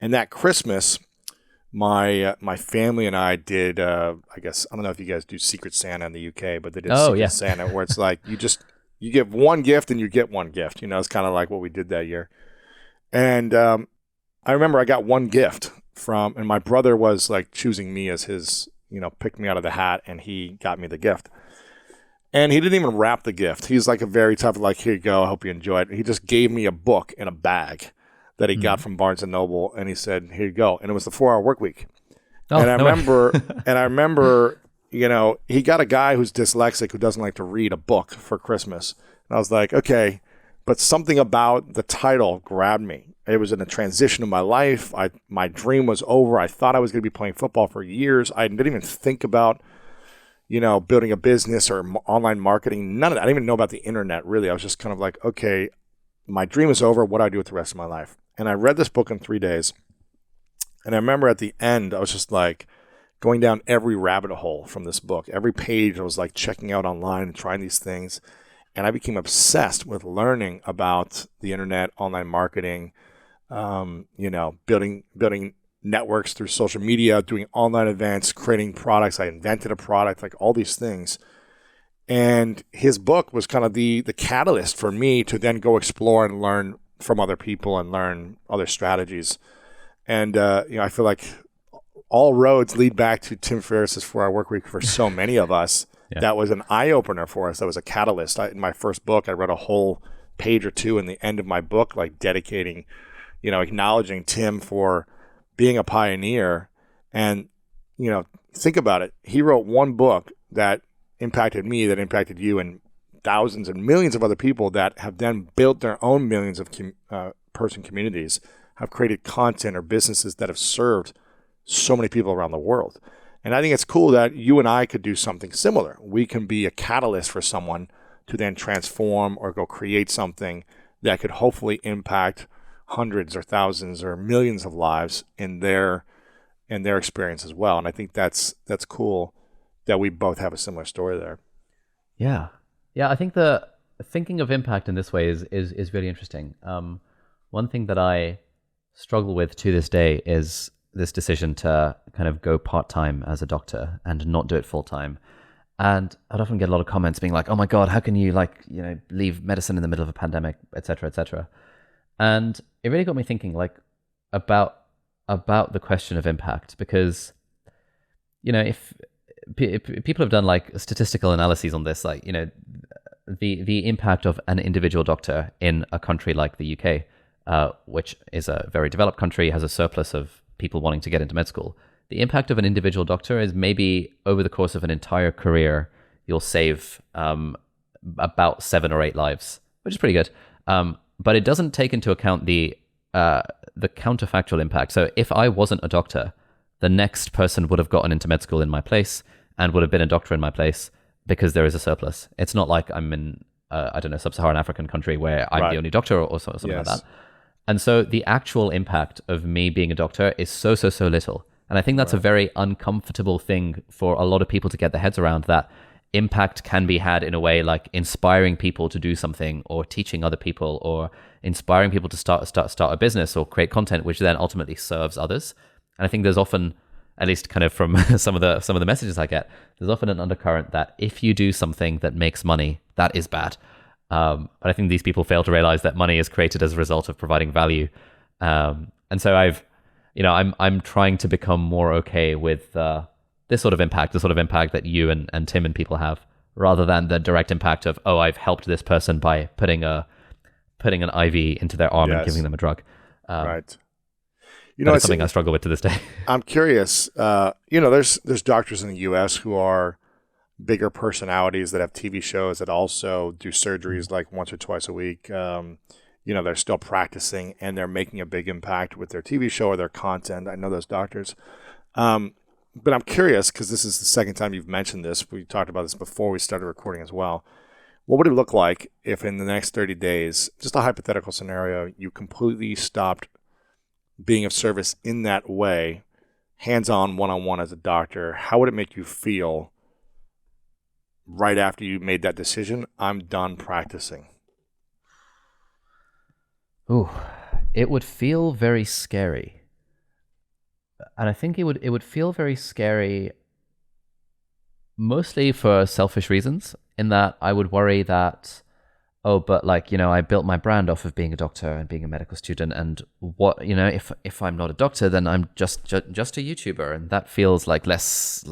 And that Christmas, my family and I did, I guess, I don't know if you guys do Secret Santa in the UK, but they did Secret Santa, where it's like you give one gift and you get one gift. It's kind of like what we did that year. And I remember I got one gift and my brother was like choosing me as his, picked me out of the hat, and he got me the gift. And he didn't even wrap the gift. He's like a very tough, like, here you go, I hope you enjoy it. He just gave me a book in a bag that he got from Barnes & Noble, and he said, here you go. And it was the 4-Hour Work Week. Oh, and I remember, he got a guy who's dyslexic who doesn't like to read a book for Christmas. And I was like, okay, but something about the title grabbed me. It was in a transition of my life. My dream was over. I thought I was going to be playing football for years. I didn't even think about, building a business or online marketing. None of that. I didn't even know about the internet, really. I was just kind of like, okay, my dream is over. What do I do with the rest of my life? And I read this book in 3 days. And I remember at the end, I was just like going down every rabbit hole from this book. Every page I was like checking out online and trying these things. And I became obsessed with learning about the internet, online marketing, building networks through social media, doing online events, creating products. I invented a product, like all these things. And his book was kind of the catalyst for me to then go explore and learn from other people and learn other strategies. And, I feel like all roads lead back to Tim Ferriss's 4-Hour Work Week for so many of us. Yeah. That was an eye-opener for us. That was a catalyst. In my first book, I read a whole page or two in the end of my book, like dedicating, acknowledging Tim for being a pioneer and, think about it. He wrote one book that impacted me, that impacted you, and thousands and millions of other people that have then built their own millions of person communities, have created content or businesses that have served so many people around the world. And I think it's cool that you and I could do something similar. We can be a catalyst for someone to then transform or go create something that could hopefully impact hundreds or thousands or millions of lives in their experience as well. And I think that's cool that we both have a similar story there. Yeah. Yeah, I think the thinking of impact in this way is really interesting. One thing that I struggle with to this day is this decision to kind of go part-time as a doctor and not do it full-time. And I'd often get a lot of comments being like, oh my God, how can you leave medicine in the middle of a pandemic, et cetera, et cetera. And it really got me thinking about the question of impact, because, if people have done statistical analyses on this, the impact of an individual doctor in a country like the UK, which is a very developed country, has a surplus of people wanting to get into med school. The impact of an individual doctor is maybe over the course of an entire career, you'll save about 7 or 8 lives, which is pretty good. But it doesn't take into account the counterfactual impact. So if I wasn't a doctor, the next person would have gotten into med school in my place and would have been a doctor in my place because there is a surplus. It's not like I'm in, sub-Saharan African country where I'm the only doctor or something like that. And so the actual impact of me being a doctor is so little. And I think that's a very uncomfortable thing for a lot of people to get their heads around, that impact can be had in a way like inspiring people to do something, or teaching other people, or inspiring people to start a business or create content, which then ultimately serves others. And I think there's often, at least kind of from some of the messages I get, there's often an undercurrent that if you do something that makes money, that is bad. But I think these people fail to realize that money is created as a result of providing value. And so I'm trying to become more okay with this sort of impact, the sort of impact that you and Tim and people have, rather than the direct impact of, oh, I've helped this person by putting an IV into their arm and giving them a drug. Right. It's something I struggle with to this day. I'm curious. There's doctors in the U.S. who are bigger personalities that have TV shows that also do surgeries like once or twice a week. They're still practicing and they're making a big impact with their TV show or their content. I know those doctors. But I'm curious, because this is the second time you've mentioned this. We talked about this before we started recording as well. What would it look like if in the next 30 days, just a hypothetical scenario, you completely stopped being of service in that way, hands-on, one-on-one as a doctor? How would it make you feel right after you made that decision? I'm done practicing. Ooh, it would feel very scary. And I think it would feel very scary mostly for selfish reasons, in that I would worry that, I built my brand off of being a doctor and being a medical student, and what, if I'm not a doctor, then I'm just a YouTuber, and that feels like less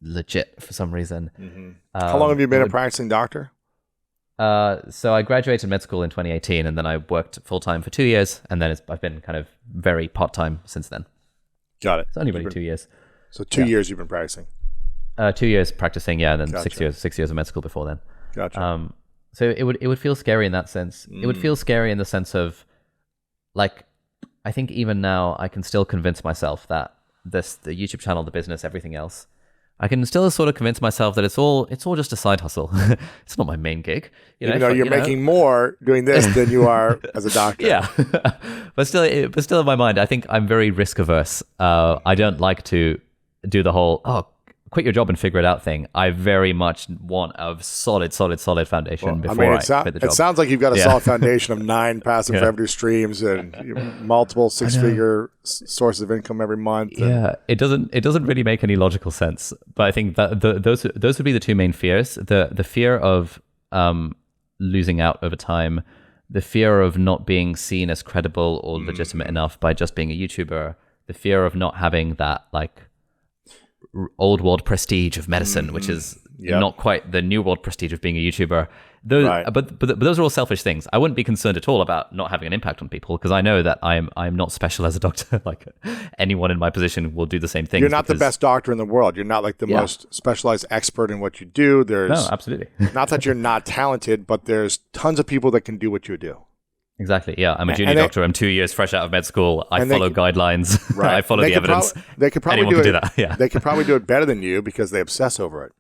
legit for some reason. Mm-hmm. How long have you been a practicing doctor? So I graduated med school in 2018, and then I worked full-time for 2 years, and then I've been kind of very part-time since then. Got it. It's only been 2 years. So 2 years you've been practicing? 2 years practicing, and then Gotcha. 6 years of med school before then. Gotcha. So it would feel scary in that sense. It would feel scary in the sense of, I think even now I can still convince myself that the YouTube channel, the business, everything else, I can still sort of convince myself that it's all just a side hustle. It's not my main gig. Even though you're making more doing this than you are as a doctor. Yeah, but still in my mind, I think I'm very risk averse. I don't like to do the whole quit your job and figure it out thing. I very much want a solid foundation before I quit the job. It sounds like you've got a solid foundation of 9 passive revenue streams and multiple 6-figure sources of income every month. It doesn't really make any logical sense. But I think that those would be the two main fears: the fear of losing out over time, the fear of not being seen as credible or legitimate enough by just being a YouTuber, the fear of not having that old world prestige of medicine, which is not quite the new world prestige of being a YouTuber. those, Right. but those are all selfish things. I wouldn't be concerned at all about not having an impact on people because I know that I'm not special as a doctor. Like anyone in my position will do the same thing. You're not the best doctor in the world. You're not like the most specialized expert in what you do. There's No, absolutely. not that you're not talented, but there's tons of people that can do what you do. Exactly. Yeah, I'm a junior doctor. I'm 2 years fresh out of med school. I follow guidelines. Right. I follow the evidence. They could probably Anyone do can it. do that. Yeah. They could probably do it better than you because they obsess over it.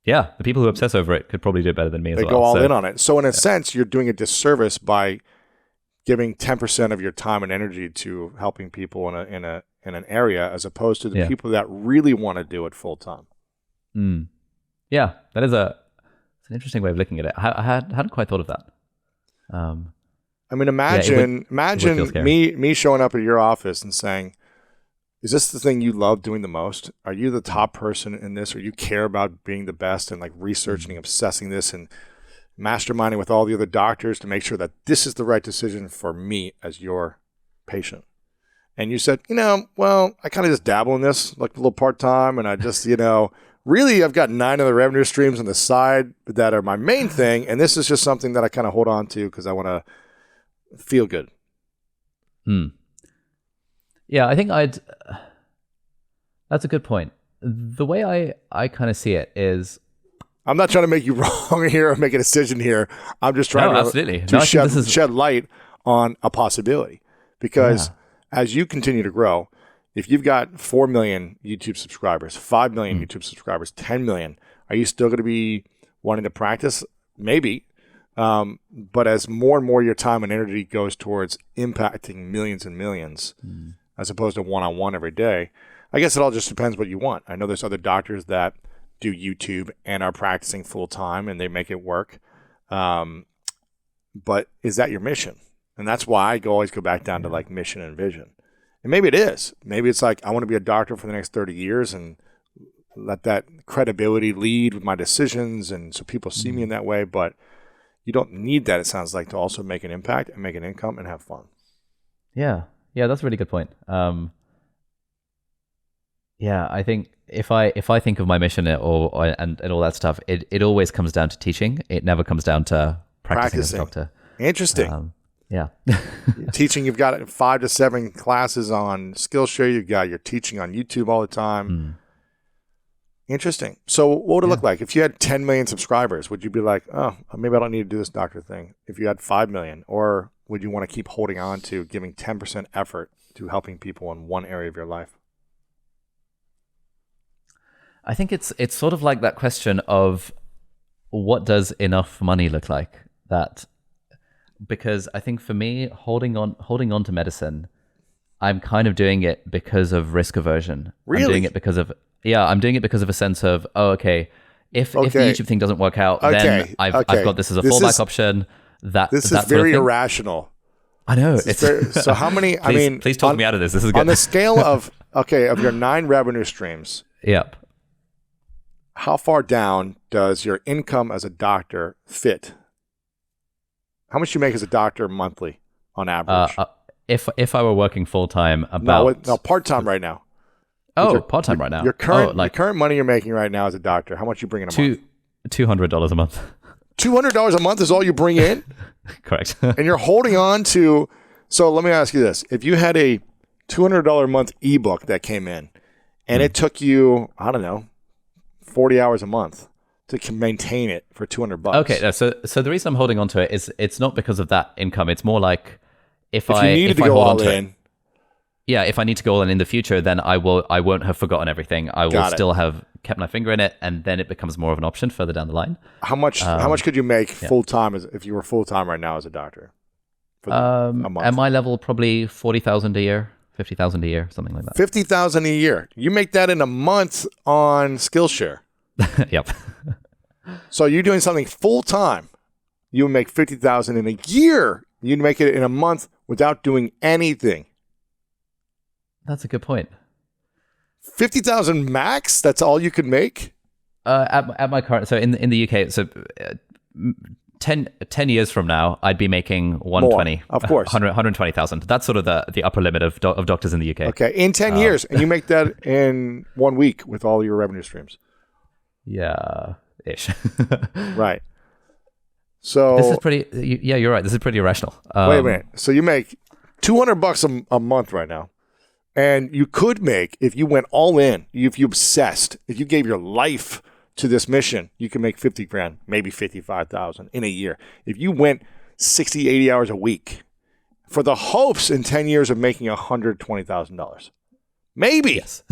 Yeah, the people who obsess over it could probably do it better than me as well. They go all in on it. So in a sense, you're doing a disservice by giving 10% of your time and energy to helping people in an area, as opposed to the people that really want to do it full time. Yeah, that is it's an interesting way of looking at it. I hadn't quite thought of that. I mean, imagine me showing up at your office and saying, is this the thing you love doing the most? Are you the top person in this, or you care about being the best and like researching, obsessing this and masterminding with all the other doctors to make sure that this is the right decision for me as your patient? And you said, well, I kind of just dabble in this like a little part-time, and I just, really I've got 9 other revenue streams on the side that are my main thing, and this is just something that I kind of hold on to because I want to feel good. Yeah, I think that's a good point. The way I kind of see it is, I'm not trying to make you wrong here or make a decision here. I'm just trying to shed light on a possibility. Because as you continue to grow, if you've got 4 million YouTube subscribers, 5 million YouTube subscribers, 10 million, are you still going to be wanting to practice? Maybe. But as more and more your time and energy goes towards impacting millions and millions, as opposed to one-on-one every day, I guess it all just depends what you want. I know there's other doctors that do YouTube and are practicing full-time and they make it work. But is that your mission? And that's why I always go back down to like mission and vision. And maybe it is. Maybe it's like I want to be a doctor for the next 30 years and let that credibility lead with my decisions, and so people see me in that way. But you don't need that, it sounds like, to also make an impact and make an income and have fun. Yeah, that's a really good point. I think if I think of my mission and all that stuff, it always comes down to teaching. It never comes down to practicing as a doctor. Interesting. Yeah. Teaching, you've got 5 to 7 classes on Skillshare. You're teaching on YouTube all the time. Interesting. So what would it look like? If you had 10 million subscribers, would you be like, oh, maybe I don't need to do this doctor thing? If you had 5 million, or would you want to keep holding on to giving 10% effort to helping people in one area of your life? I think it's sort of like that question of what does enough money look like? Because I think for me, holding on to medicine, I'm kind of doing it because of risk aversion. Really? I'm doing it because of a sense of, if the YouTube thing doesn't work out, then I've got this as a fallback option. This is very irrational. I know. So how many? Please talk me out of this. This is good. On the scale of your 9 revenue streams. Yep. How far down does your income as a doctor fit? How much do you make as a doctor monthly on average? If I were working full time, about no part time right now. Oh, part time right now. Your current money you're making right now as a doctor. How much you bring in a month? $200 a month. $200 a month is all you bring in? Correct. And you're holding on to. So let me ask you this: if you had a $200 a month ebook that came in, and it took you, I don't know, 40 hours a month to maintain it for $200. Okay, so the reason I'm holding on to it is it's not because of that income. It's more like if you needed to go all in. If I need to go all in the future, then I won't have forgotten everything. I will still have kept my finger in it, and then it becomes more of an option further down the line. How much could you make full time if you were full time right now as a doctor? A month? At my level, probably 40,000 a year, 50,000 a year, something like that. 50,000 a year. You make that in a month on Skillshare. Yep. So you're doing something full time. You would make 50,000 in a year. You'd make it in a month without doing anything. That's a good point. 50,000 max? That's all you could make? At my current, so in the UK, so 10 years from now, I'd be making 120. More, of course. 120,000. That's sort of the upper limit of doctors in the UK. Okay, in 10 years, and you make that in 1 week with all your revenue streams. Yeah, ish. Right. So This is pretty. Yeah, you're right. This is pretty irrational. wait a minute. So you make $200 a month right now, and you could make, if you went all in, if you obsessed, if you gave your life to this mission, you can make 50 grand, maybe 55,000 in a year. If you went 60, 80 hours a week for the hopes in 10 years of making $120,000, maybe. Yes.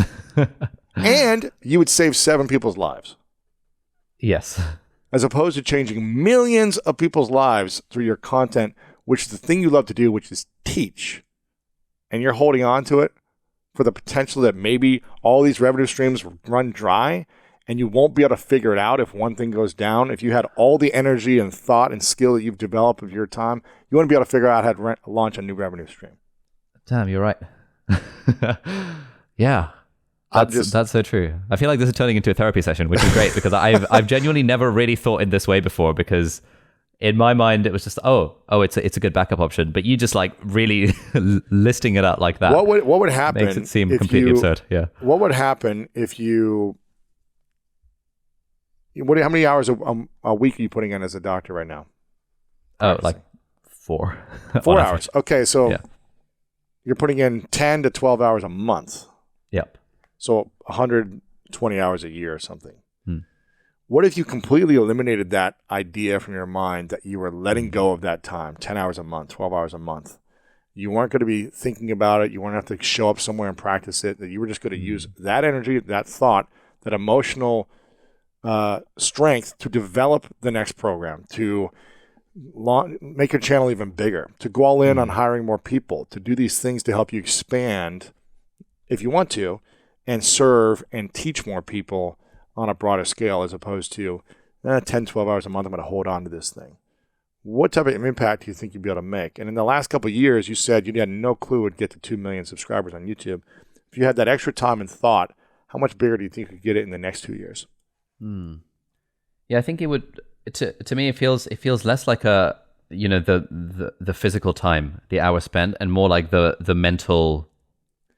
And you would save 7 people's lives, Yes. as opposed to changing millions of people's lives through your content, which is the thing you love to do, which is teach. And you're holding on to it for the potential that maybe all these revenue streams run dry and you won't be able to figure it out if one thing goes down. If you had all the energy and thought and skill that you've developed with your time, you wouldn't be able to figure out how to launch a new revenue stream. Damn, you're right. Yeah. That's so true. I feel like this is turning into a therapy session, which is great because I've genuinely never really thought in this way before, because in my mind it was just it's a good backup option, but you just like really listing it out like that. What would happen? Makes it seem completely absurd. Yeah. What would happen if you? How many hours a week are you putting in as a doctor right now? Oh, like 4. 4 hours. Okay, so Yeah. you're putting in 10 to 12 hours a month. Yep. So 120 hours a year or something. Hmm. What if you completely eliminated that idea from your mind that you were letting go of that time, 10 hours a month, 12 hours a month? You weren't going to be thinking about it. You weren't going to have to show up somewhere and practice it. That you were just going to use that energy, that thought, that emotional strength to develop the next program, to make your channel even bigger, to go all in on hiring more people, to do these things to help you expand if you want to, and serve and teach more people on a broader scale, as opposed to 10, 12 hours a month, I'm going to hold on to this thing. What type of impact do you think you'd be able to make? And in the last couple of years, you said you had no clue it would get to 2 million subscribers on YouTube. If you had that extra time and thought, how much bigger do you think you could get it in the next 2 years? Yeah, I think it would. To me, it feels less like a the physical time, the hour spent, and more like the mental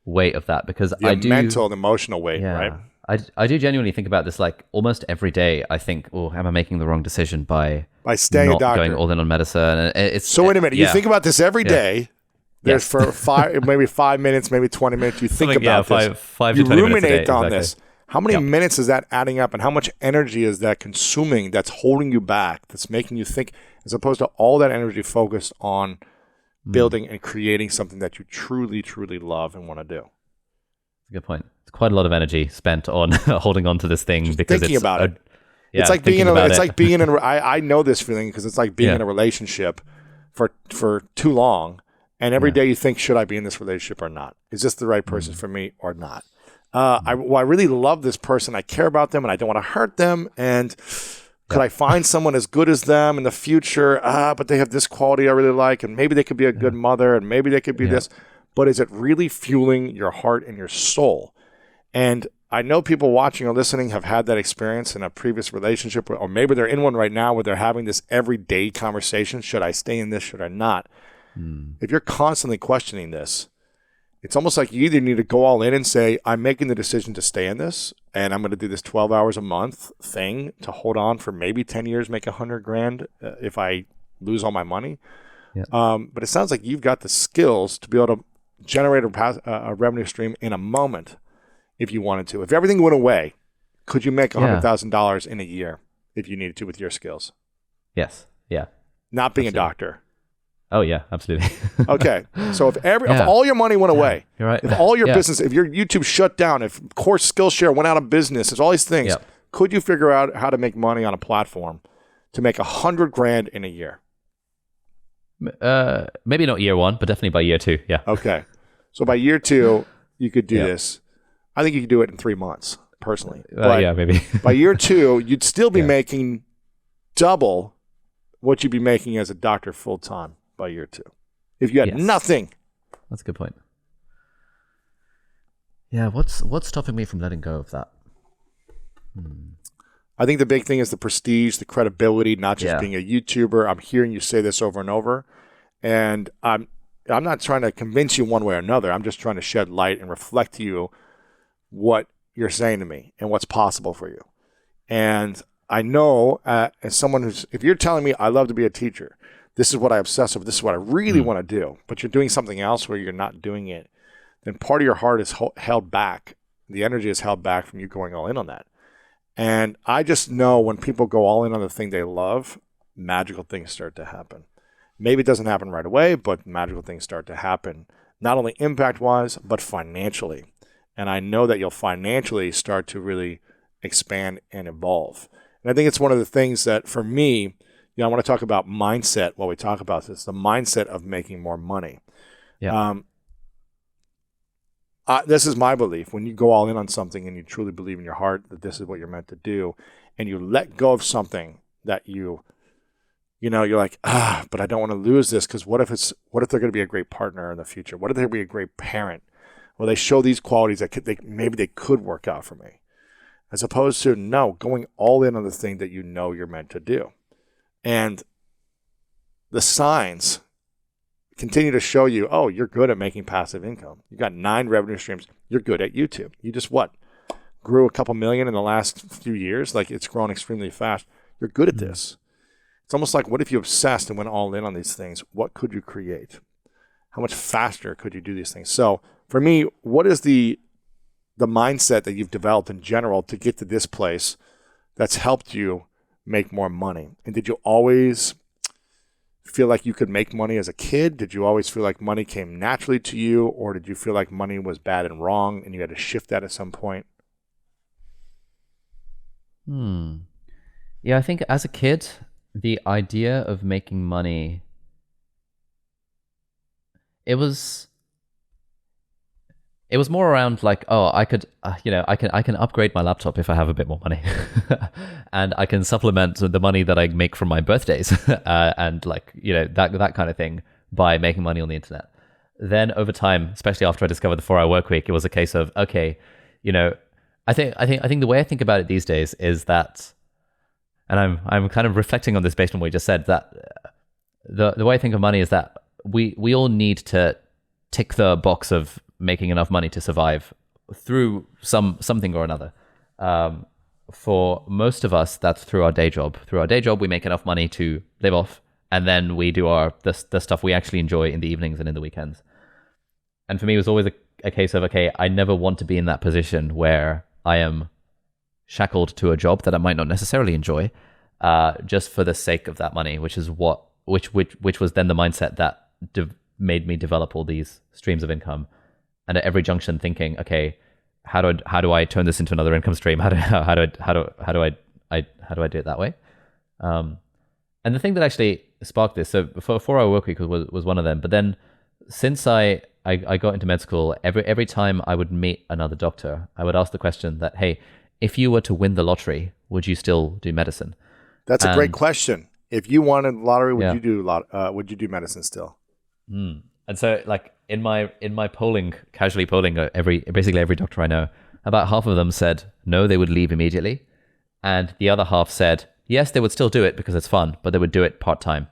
weight of that, because The mental and emotional weight, right? I do genuinely think about this like almost every day. I think, am I making the wrong decision by staying not a doctor? going all in on medicine? And it's So wait a minute. You yeah. think about this every day. There's Yeah. for maybe 5 minutes, maybe 20 minutes. You think Something, about yeah, this. five You to 20 minutes a ruminate day, on exactly. this. How many Yep. minutes is that adding up, and how much energy is that consuming? That's holding you back. That's making you think, as opposed to all that energy focused on building and creating something that you truly, truly love and want to do. Good point. It's quite a lot of energy spent on holding on to this thing because Thinking it's about it. Yeah, It's like being thinking in a, about it's it. like being in a, I know this feeling because it's like being Yeah. in a relationship for too long, and every day you think, should I be in this relationship or not? Is this the right person for me or not? I really love this person. I care about them and I don't want to hurt them. And could I find someone as good as them in the future? But they have this quality I really like, and maybe they could be a good mother, and maybe they could be this. But is it really fueling your heart and your soul? And I know people watching or listening have had that experience in a previous relationship, or maybe they're in one right now where they're having this everyday conversation. Should I stay in this? Should I not? If you're constantly questioning this, it's almost like you either need to go all in and say, I'm making the decision to stay in this, and I'm going to do this 12 hours a month thing to hold on for maybe 10 years, make $100,000 if I lose all my money. Yeah. But it sounds like you've got the skills to be able to generate a revenue stream in a moment if you wanted to. If everything went away, could you make $100,000 in a year if you needed to with your skills? Yes. Yeah. Not being Absolutely. a doctor. Oh yeah, absolutely. Okay. So if all your money went away, You're right. if all your business, if your YouTube shut down, if Course Skillshare went out of business, if all these things, Yep. could you figure out how to make money on a platform to make $100,000 in a year? Maybe not year one, but definitely by year two. Yeah. Okay. So by year 2, you could do Yep. this. I think you could do it in 3 months, personally. But Yeah, maybe. by year 2, you'd still be Yeah. making double what you'd be making as a doctor full time by year 2. If you had Yes. nothing. That's a good point. Yeah. What's stopping me from letting go of that? I think the big thing is the prestige, the credibility, not just Yeah. being a YouTuber. I'm hearing you say this over and over, and I'm not trying to convince you one way or another. I'm just trying to shed light and reflect to you what you're saying to me and what's possible for you. And I know as someone who's, if you're telling me I love to be a teacher, this is what I obsess over, this is what I really want to do, but you're doing something else where you're not doing it, then part of your heart is held back. The energy is held back from you going all in on that. And I just know when people go all in on the thing they love, magical things start to happen. Maybe it doesn't happen right away, but magical things start to happen, not only impact-wise, but financially. And I know that you'll financially start to really expand and evolve. And I think it's one of the things that, for me, I want to talk about mindset while we talk about this, the mindset of making more money. Yeah. This is my belief. When you go all in on something and you truly believe in your heart that this is what you're meant to do, and you let go of something that you're like, but I don't want to lose this, because what if they're going to be a great partner in the future? What if they're going to be a great parent? Well, they show these qualities that maybe they could work out for me, as opposed to going all in on the thing that you know you're meant to do. And the signs continue to show you, oh, you're good at making passive income. You got 9 revenue streams. You're good at YouTube. You just grew a couple million in the last few years. Like, it's grown extremely fast. You're good at this. It's almost like, what if you obsessed and went all in on these things? What could you create? How much faster could you do these things? So for me, what is the mindset that you've developed in general to get to this place that's helped you make more money? And did you always feel like you could make money as a kid? Did you always feel like money came naturally to you? Or did you feel like money was bad and wrong and you had to shift that at some point? Yeah, I think as a kid, the idea of making money, it was more around like, oh, I could, I can upgrade my laptop if I have a bit more money, and I can supplement the money that I make from my birthdays, and that kind of thing by making money on the internet. Then over time, especially after I discovered the 4-hour work week, it was a case of, okay, I think the way I think about it these days is that, and I'm kind of reflecting on this based on what you just said, that the way I think of money is that we all need to tick the box of making enough money to survive through something or another. For most of us, that's through our day job. Through our day job, we make enough money to live off, and then we do the stuff we actually enjoy in the evenings and in the weekends. And for me, it was always a case of, okay, I never want to be in that position where I am shackled to a job that I might not necessarily enjoy, just for the sake of that money, which was then the mindset that made me develop all these streams of income. And at every junction, thinking, okay, how do I turn this into another income stream? How do I do it that way? And the thing that actually sparked this, so for 4-hour work week was one of them. But then since I got into med school, every time I would meet another doctor, I would ask the question that, hey, if you were to win the lottery, would you still do medicine? That's a great question. If you wanted the lottery, would you do medicine still? And so, like, in my polling, casually polling basically every doctor I know, about half of them said no, they would leave immediately, and the other half said yes, they would still do it because it's fun, but they would do it part-time,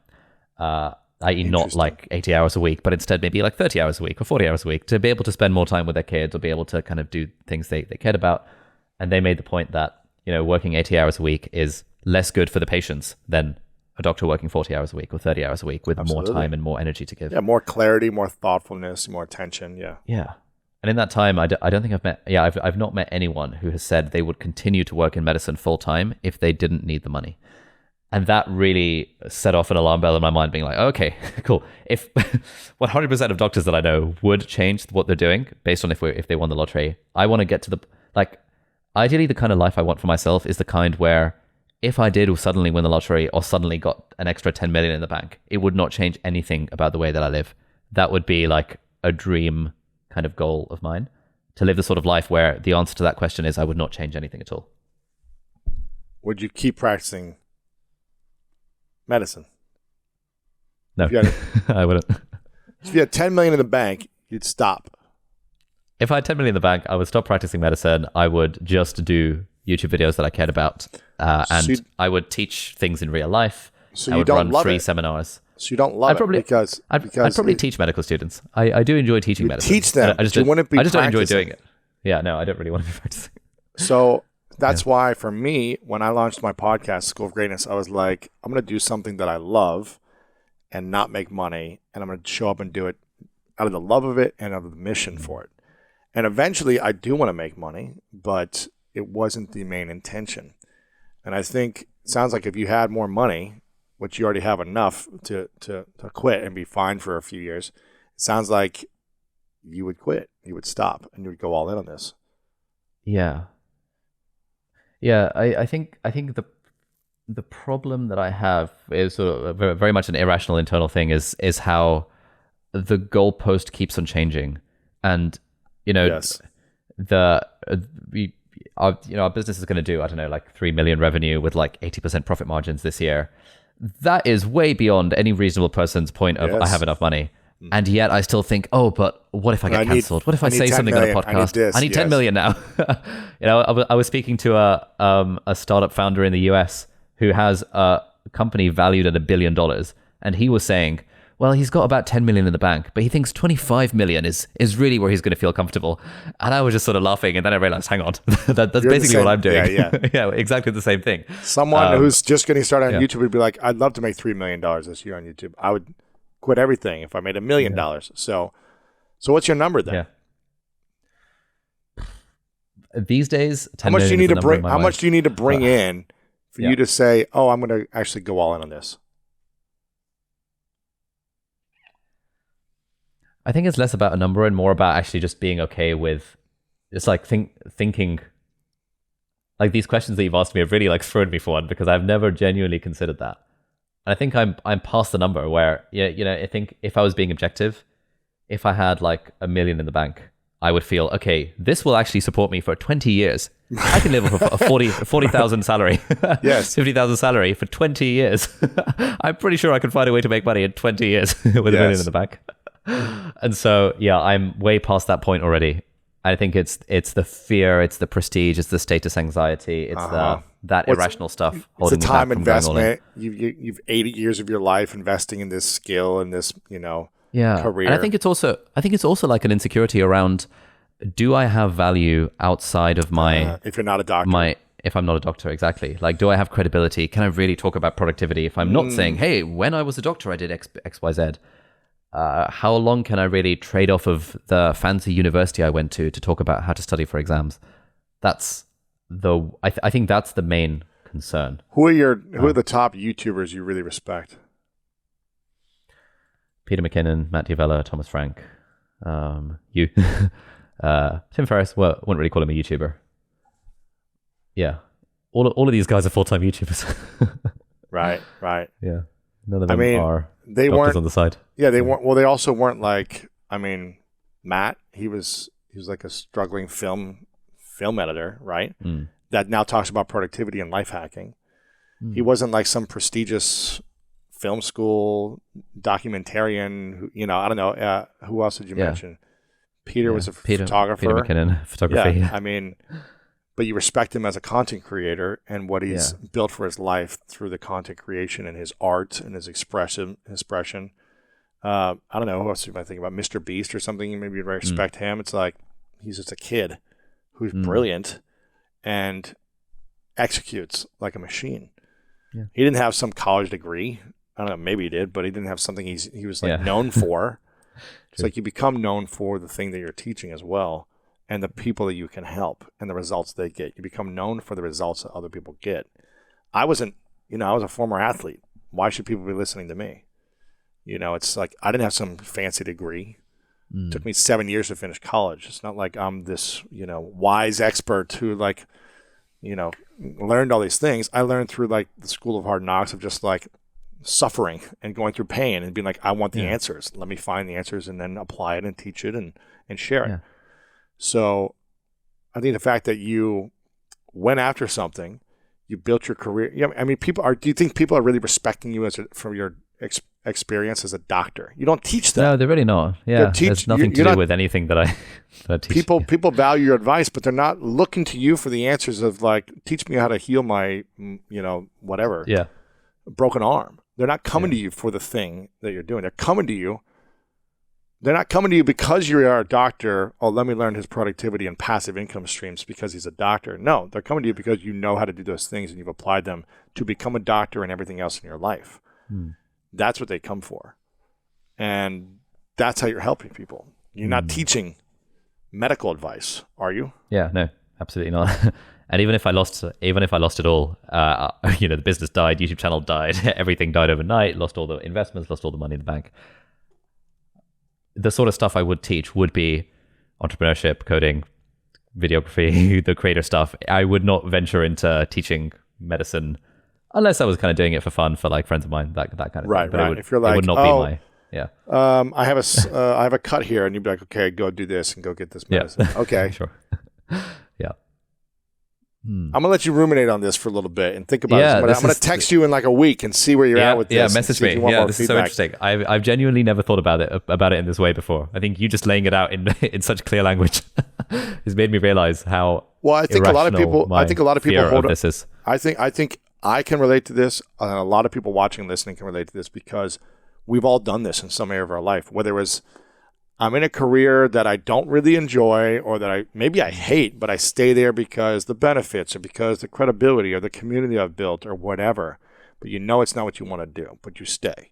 i.e. not like 80 hours a week, but instead maybe like 30 hours a week or 40 hours a week, to be able to spend more time with their kids or be able to kind of do things they cared about. And they made the point that, working 80 hours a week is less good for the patients than a doctor working 40 hours a week or 30 hours a week with Absolutely. more time and more energy to give. Yeah, more clarity, more thoughtfulness, more attention. Yeah. Yeah. And in that time, I don't think I've not met anyone who has said they would continue to work in medicine full time if they didn't need the money. And that really set off an alarm bell in my mind, being like, okay, cool. If 100% of doctors that I know would change what they're doing based on if they won the lottery, I want to get to ideally the kind of life I want for myself is the kind where if I did suddenly win the lottery or suddenly got an extra 10 million in the bank, it would not change anything about the way that I live. That would be like a dream kind of goal of mine, to live the sort of life where the answer to that question is I would not change anything at all. Would you keep practicing medicine? No, I wouldn't. If you had 10 million in the bank, you'd stop. If I had 10 million in the bank, I would stop practicing medicine. I would just do YouTube videos that I cared about, and I would teach things in real life. So I would run free seminars. So you don't love it because I'd probably teach medical students. I do enjoy teaching medicine. Teach them. I just don't enjoy doing it. Yeah, no, I don't really want to be practicing. So that's why for me, when I launched my podcast, School of Greatness, I was like, I'm going to do something that I love and not make money. And I'm going to show up and do it out of the love of it and out of the mission for it. And eventually I do want to make money, but it wasn't the main intention. And I think it sounds like if you had more money, which you already have enough to quit and be fine for a few years, it sounds like you would quit, you would stop, and you would go all in on this. Yeah. I think the problem that I have is sort of very much an irrational internal thing is how the goalpost keeps on changing, and Yes. Our business is going to do, I don't know, like 3 million revenue with like 80% profit margins this year. That is way beyond any reasonable person's point of I have enough money. And yet I still think, oh, but what if I get cancelled? What if I say something on a podcast? I need 10 million now. I was speaking to a startup founder in the US who has a company valued at $1 billion. And he was saying, well, he's got about 10 million in the bank, but he thinks 25 million is really where he's going to feel comfortable. And I was just sort of laughing. And then I realized, hang on, that's basically what I'm doing. Yeah, exactly the same thing. Someone who's just getting started on YouTube would be like, I'd love to make $3 million this year on YouTube. I would quit everything if I made $1 million. So what's your number then? Yeah. These days, 10 how much do you need to bring? How mind. much do you need to bring in for you to say, "Oh, I'm going to actually go all in on this"? I think it's less about a number and more about actually just being okay with. It's like thinking. Like these questions that you've asked me have really like thrown me for one because I've never genuinely considered that. And I think I'm past the number where I think if I was being objective, if I had like $1 million in the bank, I would feel, okay, this will actually support me for 20 years. I can live off a 40,000 salary. Yes. 50,000 salary for 20 years. I'm pretty sure I could find a way to make money in 20 years with $1 million in the bank. And so, I'm way past that point already. I think it's the fear, it's the prestige, it's the status anxiety, it's that irrational stuff. It's a time investment. You've 80 years of your life investing in this skill and this, career. And I think it's also like an insecurity around, do I have value outside of my if you're not a doctor. If I'm not a doctor, exactly. Like, do I have credibility? Can I really talk about productivity if I'm not saying, hey, when I was a doctor, I did X, Y, Z? How long can I really trade off of the fancy university I went to talk about how to study for exams? That's I think that's the main concern. Who are the top YouTubers you really respect? Peter McKinnon, Matt D'Avella, Thomas Frank, you, Tim Ferriss. Well, wouldn't really call him a YouTuber. Yeah, all of these guys are full-time YouTubers. Right. Yeah, none of them are. They doctors weren't on the side. Yeah, they weren't. Well, they also weren't like. Matt. He was like a struggling film editor, right? That now talks about productivity and life hacking. He wasn't like some prestigious film school documentarian. Who, I don't know. Who else did you mention? Peter was a photographer. Peter McKinnon, photography. Yeah, but you respect him as a content creator and what he's built for his life through the content creation and his art and his expression. I don't know who else you might think about. Mr. Beast or something. Maybe you'd respect him. It's like he's just a kid who's brilliant and executes like a machine. Yeah. He didn't have some college degree. I don't know. Maybe he did, but he didn't have something he was like known for. It's like you become known for the thing that you're teaching as well. And the people that you can help and the results they get. You become known for the results that other people get. I was a former athlete. Why should people be listening to me? It's like I didn't have some fancy degree. It took me 7 years to finish college. It's not like I'm this, wise expert who learned all these things. I learned through like the school of hard knocks of just like suffering and going through pain and being like, I want the answers. Let me find the answers and then apply it and teach it and share it. Yeah. So I think the fact that you went after something, you built your career. Do you think people are really respecting you from your experience as a doctor? You don't teach them. No, they're really not. Yeah, there's nothing to do with anything that I teach. People value your advice, but they're not looking to you for the answers of like, teach me how to heal my, whatever. Yeah. Broken arm. They're not coming to you for the thing that you're doing. They're coming to you They're not coming to you because you are a doctor. Oh, let me learn his productivity and passive income streams because he's a doctor. No, they're coming to you because you know how to do those things and you've applied them to become a doctor and everything else in your life. That's what they come for. And that's how you're helping people. You're not teaching medical advice, are you? Yeah, no, absolutely not. And even if I lost it all, the business died, YouTube channel died, everything died overnight, lost all the investments, lost all the money in the bank. The sort of stuff I would teach would be entrepreneurship, coding, videography, the creator stuff. I would not venture into teaching medicine unless I was kind of doing it for fun for like friends of mine, that kind of thing. But right. If you're like, it would not be my, yeah. I have a cut here, and you'd be like, okay, go do this and go get this medicine. Yeah. Okay, Sure. Yeah. I'm gonna let you ruminate on this for a little bit and think about it. I'm gonna text you in like a week and see where you're at with this. Yeah, message me. Yeah, this is so interesting. I've genuinely never thought about it in this way before. I think you just laying it out in such clear language has made me realize how I think a lot of people hold this is. I think I can relate to this, and a lot of people watching and listening can relate to this because we've all done this in some area of our life. Whether it was I'm in a career that I don't really enjoy or that I hate, but I stay there because the benefits or because the credibility or the community I've built or whatever, but you know it's not what you want to do, but you stay.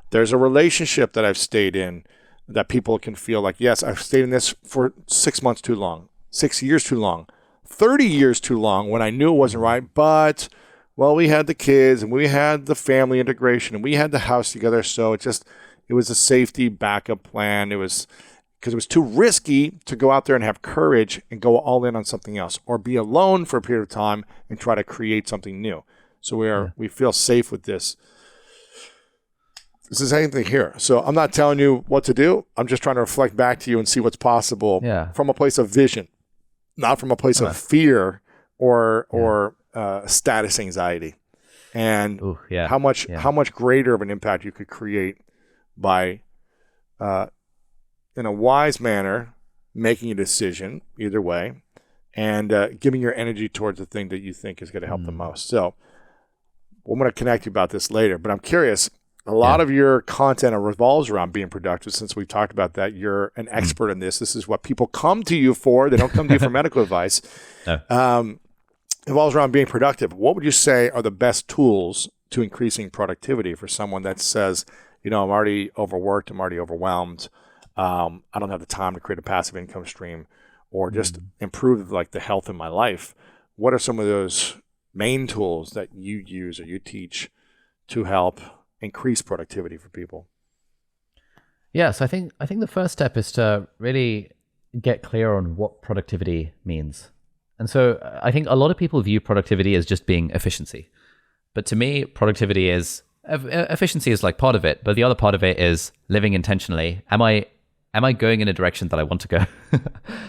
There's a relationship that I've stayed in that people can feel like, yes, I've stayed in this for 6 months too long, 6 years too long, 30 years too long when I knew it wasn't right, but, well, we had the kids and we had the family integration and we had the house together, so it was a safety backup plan. It was because it was too risky to go out there and have courage and go all in on something else or be alone for a period of time and try to create something new. So we feel safe with this. This is anything here. So I'm not telling you what to do. I'm just trying to reflect back to you and see what's possible from a place of vision, not from a place of fear or status anxiety. And how much greater of an impact you could create by, in a wise manner, making a decision either way and giving your energy towards the thing that you think is going to help the most. So I'm going to connect you about this later, but I'm curious, a lot of your content revolves around being productive. Since we've talked about that, you're an expert in this. This is what people come to you for. They don't come to you for medical advice. No. Revolves around being productive. What would you say are the best tools to increasing productivity for someone that says, I'm already overworked, I'm already overwhelmed, I don't have the time to create a passive income stream or just improve like the health in my life? What are some of those main tools that you use or you teach to help increase productivity for people? Yeah, so I think the first step is to really get clear on what productivity means. And so I think a lot of people view productivity as just being efficiency. But to me, efficiency is like part of it, but the other part of it is living intentionally. Am I going in a direction that I want to go?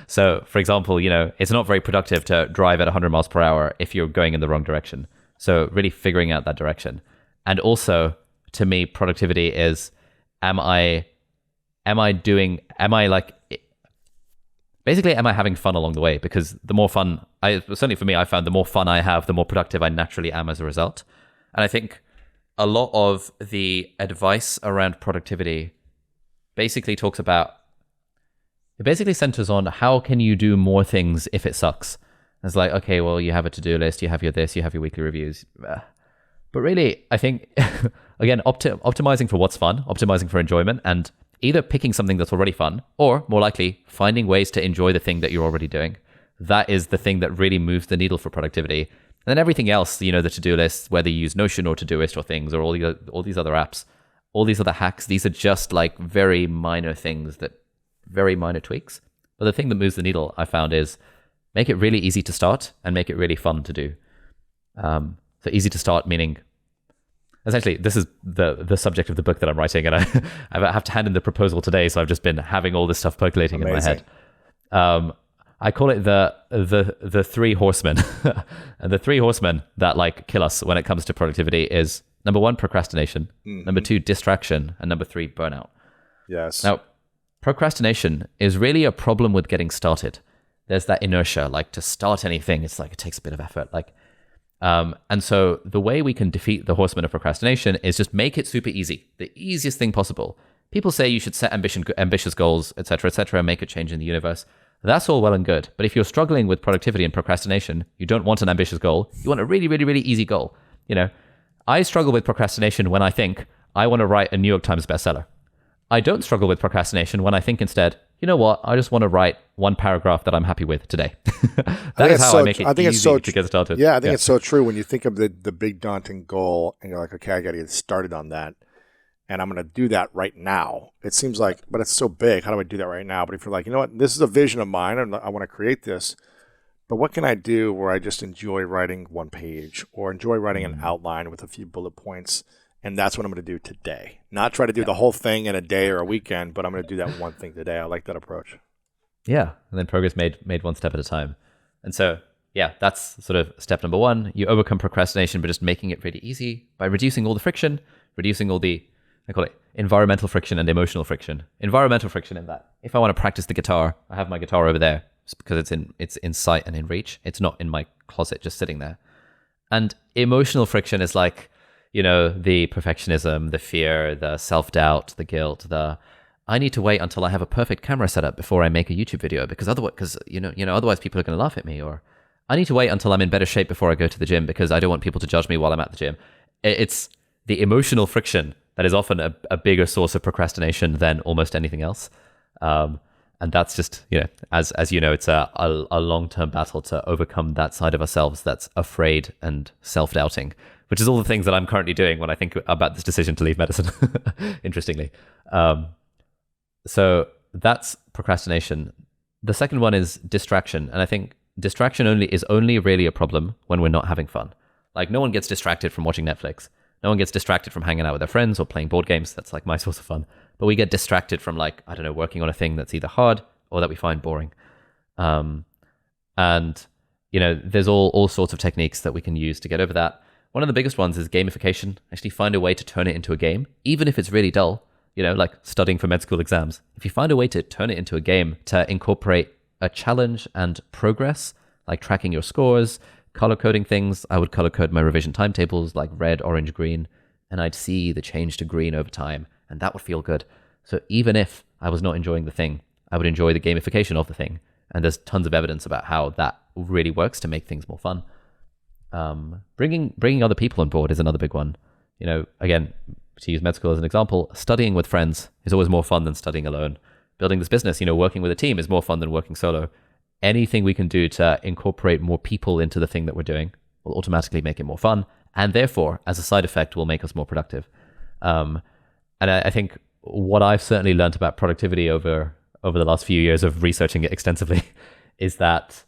So, for example, it's not very productive to drive at 100 miles per hour if you're going in the wrong direction. So really figuring out that direction. And also, to me, productivity is, am I having fun along the way? Because the more fun, certainly for me, I found the more fun I have, the more productive I naturally am as a result. And I think a lot of the advice around productivity basically centers on how can you do more things if it sucks. And it's like, okay, well, you have a to-do list, you have your this, you have your weekly reviews. But really, I think, again, optimizing for what's fun, optimizing for enjoyment, and either picking something that's already fun or, more likely, finding ways to enjoy the thing that you're already doing. That is the thing that really moves the needle for productivity. And then everything else, the to-do list, whether you use Notion or Todoist or things or all these other apps, all these other hacks, these are just like very minor things, very minor tweaks. But the thing that moves the needle, I found, is make it really easy to start and make it really fun to do. So easy to start meaning, essentially, this is the subject of the book that I'm writing, and I have to hand in the proposal today, so I've just been having all this stuff percolating in my head. I call it the three horsemen. And the three horsemen that like kill us when it comes to productivity is, number 1, procrastination, number 2, distraction, and number 3, burnout. Yes. Now, procrastination is really a problem with getting started. There's that inertia, like to start anything, it's like it takes a bit of effort. And so the way we can defeat the horsemen of procrastination is just make it super easy, the easiest thing possible. People say you should set ambitious goals, etc., make a change in the universe. That's all well and good. But if you're struggling with productivity and procrastination, you don't want an ambitious goal. You want a really, really, really easy goal. I struggle with procrastination when I think I want to write a New York Times bestseller. I don't struggle with procrastination when I think instead, you know what? I just want to write one paragraph that I'm happy with today. That is how I make it easy to get started. Yeah, I think it's so true. When you think of the big daunting goal and you're like, okay, I got to get started on that. And I'm going to do that right now. It seems like, but it's so big. How do I do that right now? But if you're like, you know what? This is a vision of mine and I want to create this. But what can I do where I just enjoy writing one page or enjoy writing an outline with a few bullet points? And that's what I'm going to do today. Not try to do the whole thing in a day or a weekend, but I'm going to do that one thing today. I like that approach. Yeah. And then progress made one step at a time. And so, yeah, that's sort of step number one. You overcome procrastination by just making it really easy by reducing all the friction, reducing all the, I call it environmental friction and emotional friction. Environmental friction in that if I want to practice the guitar, I have my guitar over there because it's in sight and in reach. It's not in my closet just sitting there. And emotional friction is like, the perfectionism, the fear, the self-doubt, the guilt, I need to wait until I have a perfect camera setup before I make a YouTube video because otherwise people are going to laugh at me, or I need to wait until I'm in better shape before I go to the gym because I don't want people to judge me while I'm at the gym. It's the emotional friction that is often a bigger source of procrastination than almost anything else. And that's just, as you know, it's a long-term battle to overcome that side of ourselves that's afraid and self-doubting, which is all the things that I'm currently doing when I think about this decision to leave medicine, interestingly. So that's procrastination. The second one is distraction. And I think distraction is only really a problem when we're not having fun. Like no one gets distracted from watching Netflix. No one gets distracted from hanging out with their friends or playing board games. That's like my source of fun. But we get distracted from working on a thing that's either hard or that we find boring. And there's all sorts of techniques that we can use to get over that. One of the biggest ones is gamification. Actually find a way to turn it into a game, even if it's really dull, like studying for med school exams. If you find a way to turn it into a game, to incorporate a challenge and progress, like tracking your scores, color coding things. I would color code my revision timetables like red, orange, green, and I'd see the change to green over time, and that would feel good. So even if I was not enjoying the thing, I would enjoy the gamification of the thing. And there's tons of evidence about how that really works to make things more fun. Bringing other people on board is another big one. Again, to use med school as an example, studying with friends is always more fun than studying alone. Building this business, working with a team is more fun than working solo. Anything we can do to incorporate more people into the thing that we're doing will automatically make it more fun, and therefore, as a side effect, will make us more productive. And I think what I've certainly learned about productivity over the last few years of researching it extensively is that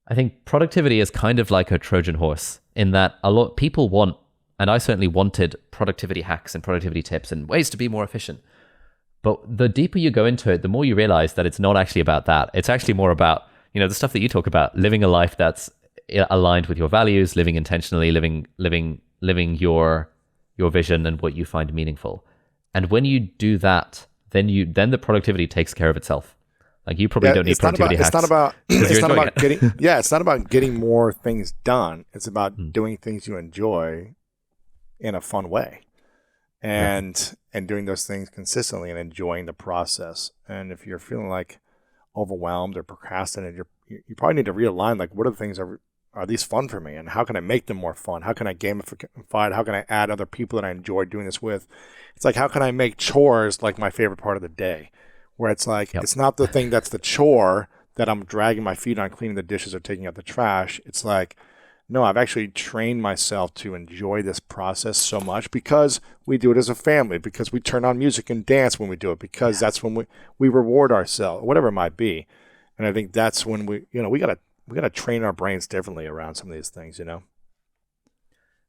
I think productivity is kind of like a Trojan horse in that a lot people want, and I certainly wanted, productivity hacks and productivity tips and ways to be more efficient. But the deeper you go into it, the more you realize that it's not actually about that. It's actually more about, the stuff that you talk about, living a life that's aligned with your values, living intentionally, living your vision and what you find meaningful. And when you do that, then the productivity takes care of itself. Like you probably don't need productivity hacks. It's not about getting more things done. It's about doing things you enjoy in a fun way. And doing those things consistently and enjoying the process. And if you're feeling like overwhelmed or procrastinated, you probably need to realign, like, what are the things are these fun for me? And how can I make them more fun? How can I gamify it? How can I add other people that I enjoy doing this with? It's like, how can I make chores like my favorite part of the day? Where it's like, It's not the thing that's the chore that I'm dragging my feet on, cleaning the dishes or taking out the trash. It's like, no, I've actually trained myself to enjoy this process so much because we do it as a family, because we turn on music and dance when we do it, because that's when we reward ourselves, whatever it might be. And I think that's when we gotta train our brains differently around some of these things,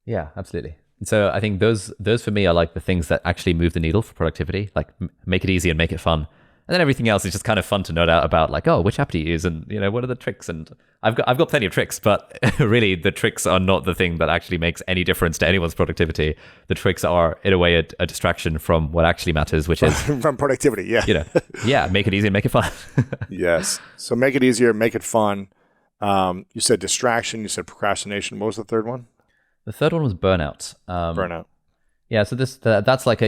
Yeah, absolutely. And so I think those for me are like the things that actually move the needle for productivity, like make it easy and make it fun. And then everything else is just kind of fun to nerd out about, like, oh, which app do you use, and what are the tricks? And I've got plenty of tricks, but really the tricks are not the thing that actually makes any difference to anyone's productivity. The tricks are, in a way, a distraction from what actually matters, which is from productivity. Yeah, make it easy and make it fun. Yes. So make it easier, make it fun. You said distraction. You said procrastination. What was the third one? The third one was burnout. Burnout. Yeah. So that's like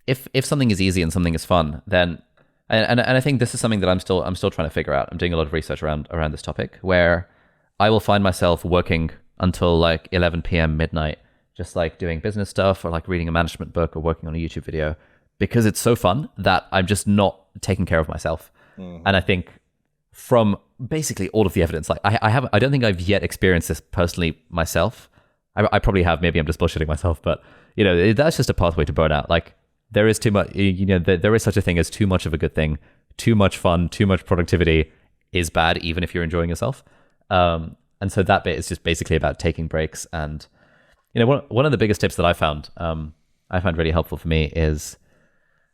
if something is easy and something is fun, then and I think this is something that I'm still trying to figure out. I'm doing a lot of research around this topic, where I will find myself working until like 11 p.m. midnight, just like doing business stuff or like reading a management book or working on a YouTube video, because it's so fun that I'm just not taking care of myself. And I think from basically all of the evidence, like I don't think I've yet experienced this personally myself. I probably have. Maybe I'm just bullshitting myself, but you know, that's just a pathway to burnout. Like there is too much. You know, there is such a thing as too much of a good thing. Too much fun, too much productivity is bad, even if you're enjoying yourself. And so that bit is just basically about taking breaks. And you know, one of the biggest tips that I found really helpful for me is,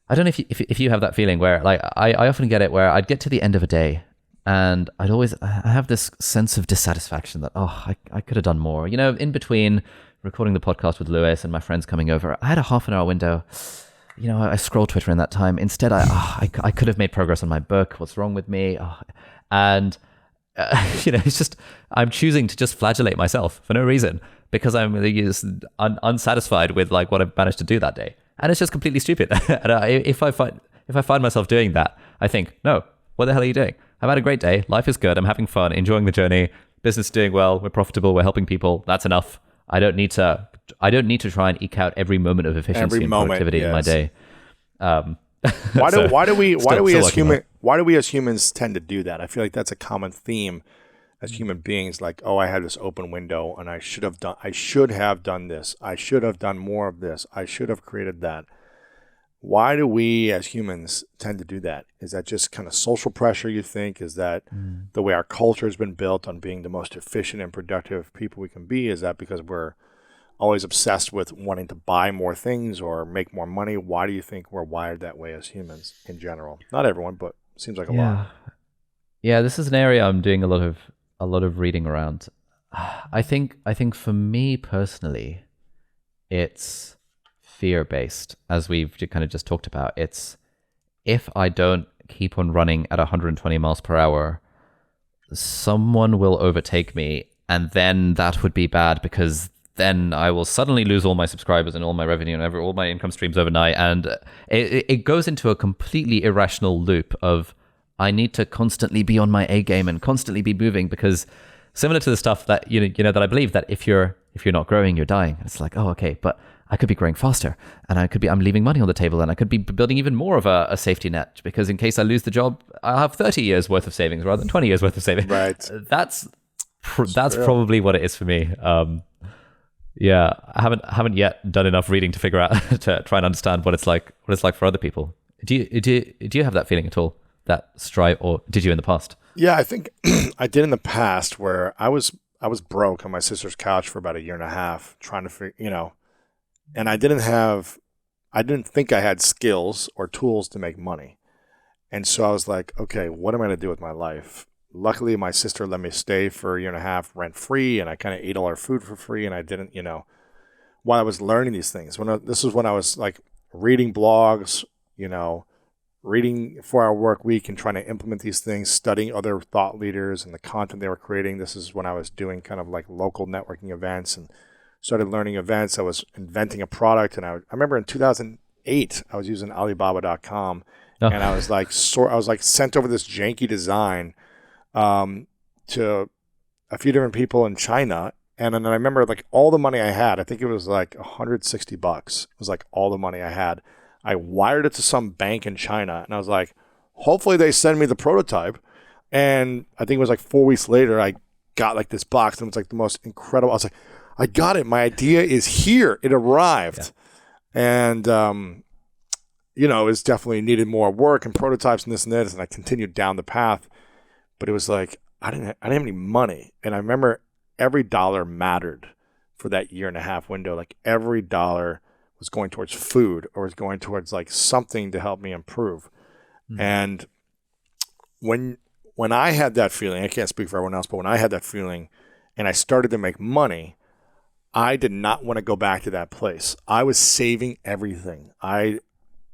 I don't know if you have that feeling where like I often get it, where I'd get to the end of a day and I have this sense of dissatisfaction that, I could have done more. You know, in between recording the podcast with Lewis and my friends coming over, I had a half an hour window. You know, I scroll Twitter in that time. Instead, I could have made progress on my book. What's wrong with me? And you know, it's just, I'm choosing to just flagellate myself for no reason because I'm unsatisfied with like what I've managed to do that day. And it's just completely stupid. And if I find myself doing that, I think, no, what the hell are you doing? I've had a great day. Life is good. I'm having fun, enjoying the journey. Business is doing well. We're profitable. We're helping people. That's enough. I don't need to try and eke out every moment of efficiency and productivity in my day. Why do we as humans tend to do that? I feel like that's a common theme as human beings. Like, I had this open window and I should have done this. I should have done more of this. I should have created that. Why do we as humans tend to do that? Is that just kind of social pressure, you think? Is that the way our culture has been built on being the most efficient and productive people we can be? Is that because we're always obsessed with wanting to buy more things or make more money? Why do you think we're wired that way as humans in general? Not everyone, but it seems like a lot. Yeah, this is an area I'm doing a lot of reading around. I think for me personally, it's fear-based, as we've kind of just talked about. It's, if I don't keep on running at 120 miles per hour, someone will overtake me, and then that would be bad, because then I will suddenly lose all my subscribers and all my revenue and all my income streams overnight. And it goes into a completely irrational loop of, I need to constantly be on my A game and constantly be moving, because similar to the stuff that, you know, that I believe that if you're not growing, you're dying. It's like, okay, but I could be growing faster, and I'm leaving money on the table, and I could be building even more of a safety net, because in case I lose the job, I'll have 30 years worth of savings rather than 20 years worth of savings. Right. That's probably what it is for me. Yeah, I haven't yet done enough reading to figure out to try and understand what it's like for other people. Do you have that feeling at all, that strive, or did you in the past? Yeah, I think I did in the past, where I was broke on my sister's couch for about a year and a half, trying to figure, you know, and I didn't think I had skills or tools to make money. And so I was like, okay, what am I going to do with my life? Luckily, my sister let me stay for a year and a half rent free, and I kind of ate all our food for free. And I didn't, you know, while I was learning these things, this was when I was like reading blogs, you know, reading 4-Hour Work Week and trying to implement these things, studying other thought leaders and the content they were creating. This is when I was doing kind of like local networking events and started learning events. I was inventing a product, and I remember in 2008, I was using Alibaba.com, and I was like, sent over this janky design to a few different people in China. And then I remember like all the money I had, I think it was like $160. It was like all the money I had. I wired it to some bank in China, and I was like, hopefully they send me the prototype. And I think it was like 4 weeks later, I got like this box, and it was like the most incredible. I was like, I got it. My idea is here. It arrived. Yeah. And, you know, it's definitely needed more work and prototypes and this and this. And I continued down the path, but it was like, I didn't have any money. And I remember every dollar mattered for that year and a half window. Like every dollar was going towards food, or was going towards like something to help me improve. Mm-hmm. And when I had that feeling, I can't speak for everyone else, but when I had that feeling and I started to make money, I did not want to go back to that place. I was saving everything. I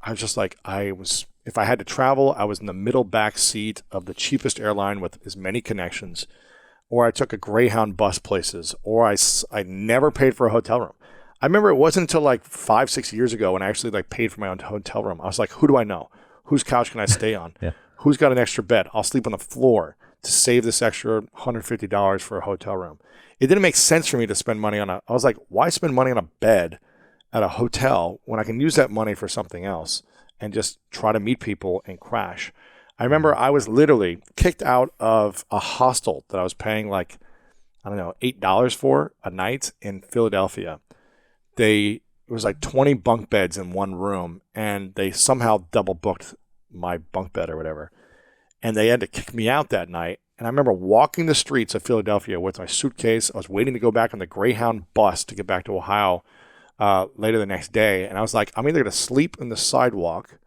was just like, if I had to travel, I was in the middle back seat of the cheapest airline with as many connections, or I took a Greyhound bus places, or I never paid for a hotel room. I remember it wasn't until like 5-6 years ago when I actually like paid for my own hotel room. I was like, who do I know? Whose couch can I stay on? Yeah. Who's got an extra bed? I'll sleep on the floor to save this extra $150 for a hotel room. It didn't make sense for me to spend money on I was like, why spend money on a bed at a hotel when I can use that money for something else and just try to meet people and crash? I remember I was literally kicked out of a hostel that I was paying like, I don't know, $8 for a night in Philadelphia. It was like 20 bunk beds in one room, and they somehow double booked my bunk bed or whatever. And they had to kick me out that night. And I remember walking the streets of Philadelphia with my suitcase. I was waiting to go back on the Greyhound bus to get back to Ohio later the next day. And I was like, I'm either going to sleep in the sidewalk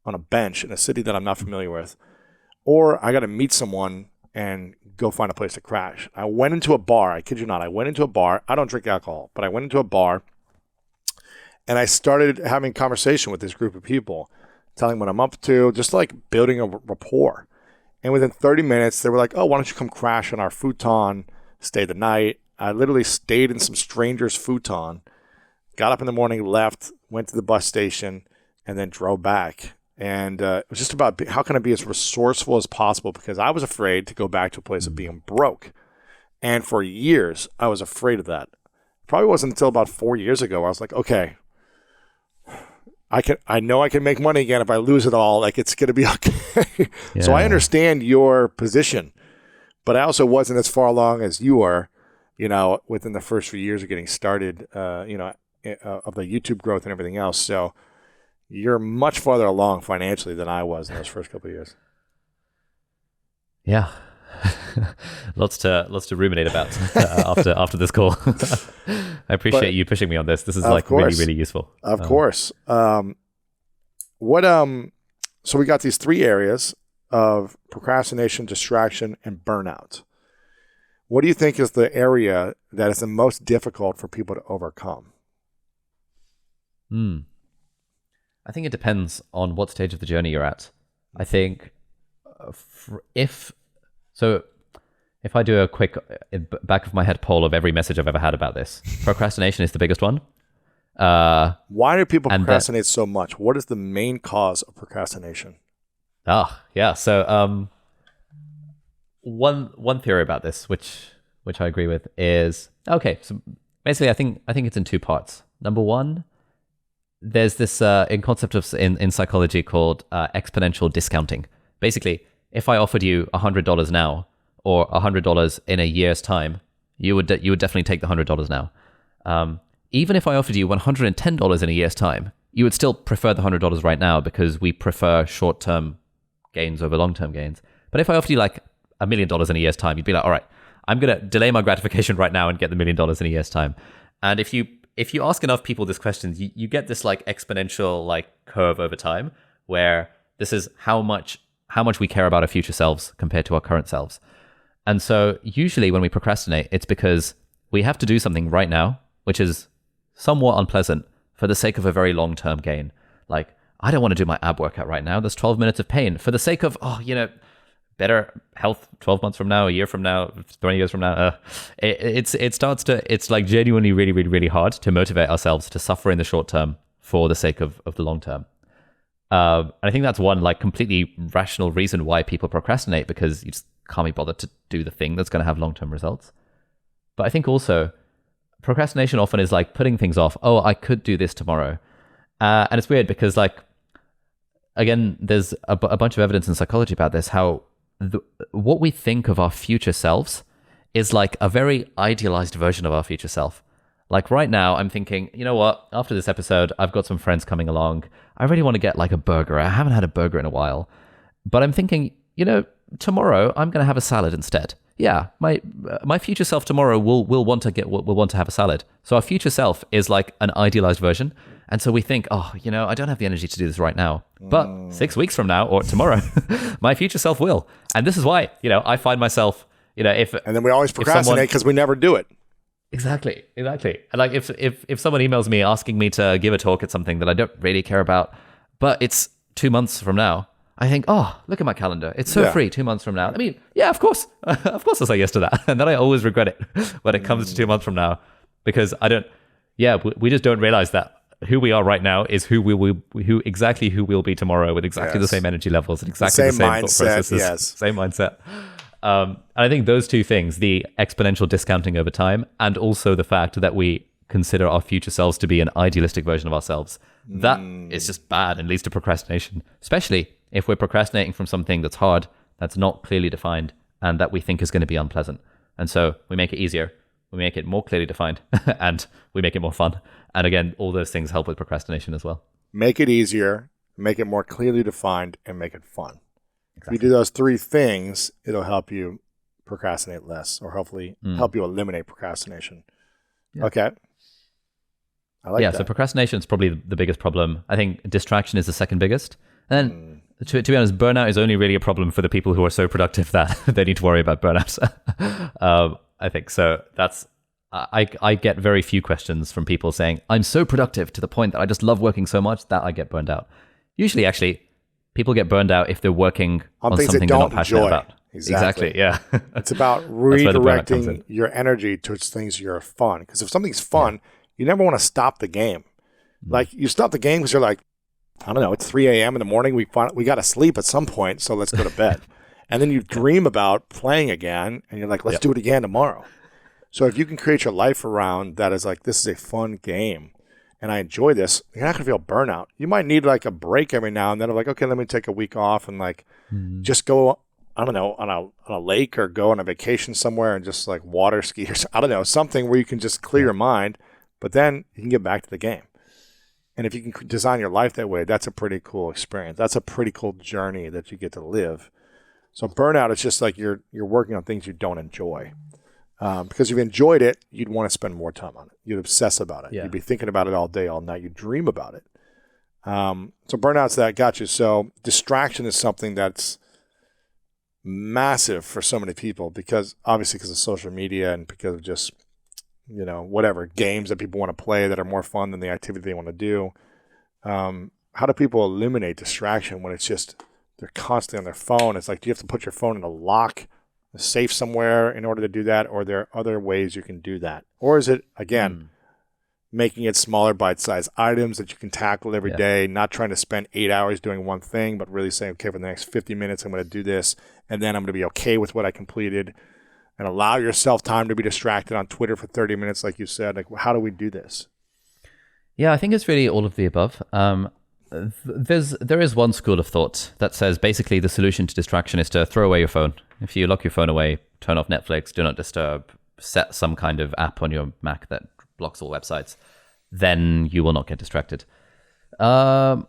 on a bench in a city that I'm not familiar with, or I got to meet someone and go find a place to crash. I went into a bar. I kid you not. I went into a bar. I don't drink alcohol, but I went into a bar and I started having conversation with this group of people, telling what I'm up to, just like building a rapport. And within 30 minutes, they were like, oh, why don't you come crash on our futon, stay the night. I literally stayed in some stranger's futon, got up in the morning, left, went to the bus station, and then drove back. And it was just about how can I be as resourceful as possible, because I was afraid to go back to a place of being broke. And for years, I was afraid of that. Probably wasn't until about 4 years ago where I was like, okay, I know I can make money again if I lose it all. Like, it's going to be okay. Yeah. So I understand your position, but I also wasn't as far along as you are, within the first few years of getting started, of the YouTube growth and everything else. So you're much farther along financially than I was in those first couple of years. Yeah. lots to ruminate about after this call. I appreciate you pushing me on this. This is really, really useful. Of course. So we got these 3 areas of procrastination, distraction, and burnout. What do you think is the area that is the most difficult for people to overcome? I think it depends on what stage of the journey you're at. I think if I do a quick back of my head poll of every message I've ever had about this, procrastination is the biggest one. Why do people procrastinate so much? What is the main cause of procrastination? Yeah. So one theory about this, which I agree with, is so basically I think it's in 2 parts. Number one, there's this in concept of in psychology called exponential discounting. Basically, if I offered you $100 now, or $100 in a year's time, you would definitely take the $100 now. Even if I offered you $110 in a year's time, you would still prefer the $100 right now, because we prefer short-term gains over long-term gains. But if I offered you like $1 million in a year's time, you'd be like, all right, I'm going to delay my gratification right now and get the $1 million in a year's time. And if you ask enough people this question, you get this like exponential like curve over time, where this is how much we care about our future selves compared to our current selves. And so usually when we procrastinate, it's because we have to do something right now, which is somewhat unpleasant, for the sake of a very long-term gain. Like, I don't want to do my ab workout right now. There's 12 minutes of pain for the sake of, better health 12 months from now, a year from now, 20 years from now. It's like genuinely really, really, really hard to motivate ourselves to suffer in the short term for the sake of the long term. And I think that's one like completely rational reason why people procrastinate, because you just can't be bothered to do the thing that's going to have long-term results. But I think also procrastination often is like putting things off. Oh, I could do this tomorrow. And it's weird because like, again, there's a bunch of evidence in psychology about this, how what we think of our future selves is like a very idealized version of our future self. Like right now, I'm thinking, you know what? After this episode, I've got some friends coming along. I really want to get like a burger. I haven't had a burger in a while. But I'm thinking, tomorrow I'm going to have a salad instead. Yeah, my future self tomorrow will want to have a salad. So our future self is like an idealized version. And so we think, I don't have the energy to do this right now. But 6 weeks from now or tomorrow, my future self will. And this is why, I find myself, and then we always procrastinate because we never do it. Exactly. And like if someone emails me asking me to give a talk at something that I don't really care about, but it's 2 months from now, I think, look at my calendar. It's so free 2 months from now. I mean, yeah, of course. Of course I'll say yes to that. And then I always regret it when it comes to 2 months from now, because I don't, yeah, we just don't realize that who we are right now is who we'll be tomorrow with exactly the same energy levels and exactly the same mindset, thought processes, yes. same mindset. And I think those two things, the exponential discounting over time, and also the fact that we consider our future selves to be an idealistic version of ourselves, that is just bad and leads to procrastination, especially if we're procrastinating from something that's hard, that's not clearly defined, and that we think is going to be unpleasant. And so we make it easier, we make it more clearly defined, and we make it more fun. And again, all those things help with procrastination as well. Make it easier, make it more clearly defined, and make it fun. Exactly. If you do those three things, it'll help you procrastinate less, or hopefully help you eliminate procrastination. Yeah. Okay. I like that. So procrastination is probably the biggest problem. I think distraction is the second biggest. And then, to be honest, burnout is only really a problem for the people who are so productive that they need to worry about burnout. I think so. I get very few questions from people saying, I'm so productive to the point that I just love working so much that I get burned out. Usually, actually, people get burned out if they're working on things something they they're don't not passionate enjoy. about. Exactly. Yeah. It's about where the burnout comes redirecting in. your energy towards things that are fun. Because if something's fun, you never want to stop the game. Like, you stop the game because you're like, I don't know, it's 3 a.m. in the morning. We got to sleep at some point, so let's go to bed. And then you dream about playing again, and you're like, let's do it again tomorrow. So if you can create your life around that is like, this is a fun game, and I enjoy this, you're not going to feel burnout. You might need like a break every now and then of like, okay, let me take a week off and like just go, I don't know, on a lake or go on a vacation somewhere and just like water ski or I don't know, something where you can just clear your mind, but then you can get back to the game. And if you can design your life that way, that's a pretty cool experience. That's a pretty cool journey that you get to live. So burnout is just like you're working on things you don't enjoy. Because if you enjoyed it, you'd want to spend more time on it. You'd obsess about it. Yeah. You'd be thinking about it all day, all night. You'd dream about it. So burnout's that got you. So distraction is something that's massive for so many people because of social media and because of just, whatever games that people want to play that are more fun than the activity they want to do. How do people eliminate distraction when it's just they're constantly on their phone? It's like, do you have to put your phone in a lock, a safe somewhere in order to do that? Or are there other ways you can do that? Or is it, again, making it smaller bite-sized items that you can tackle every day, not trying to spend 8 hours doing one thing, but really saying, okay, for the next 50 minutes, I'm going to do this, and then I'm going to be okay with what I completed, and allow yourself time to be distracted on Twitter for 30 minutes, like you said. Like, how do we do this? Yeah, I think it's really all of the above. There is one school of thought that says basically the solution to distraction is to throw away your phone. If you lock your phone away, turn off Netflix, do not disturb, set some kind of app on your Mac that blocks all websites, then you will not get distracted. That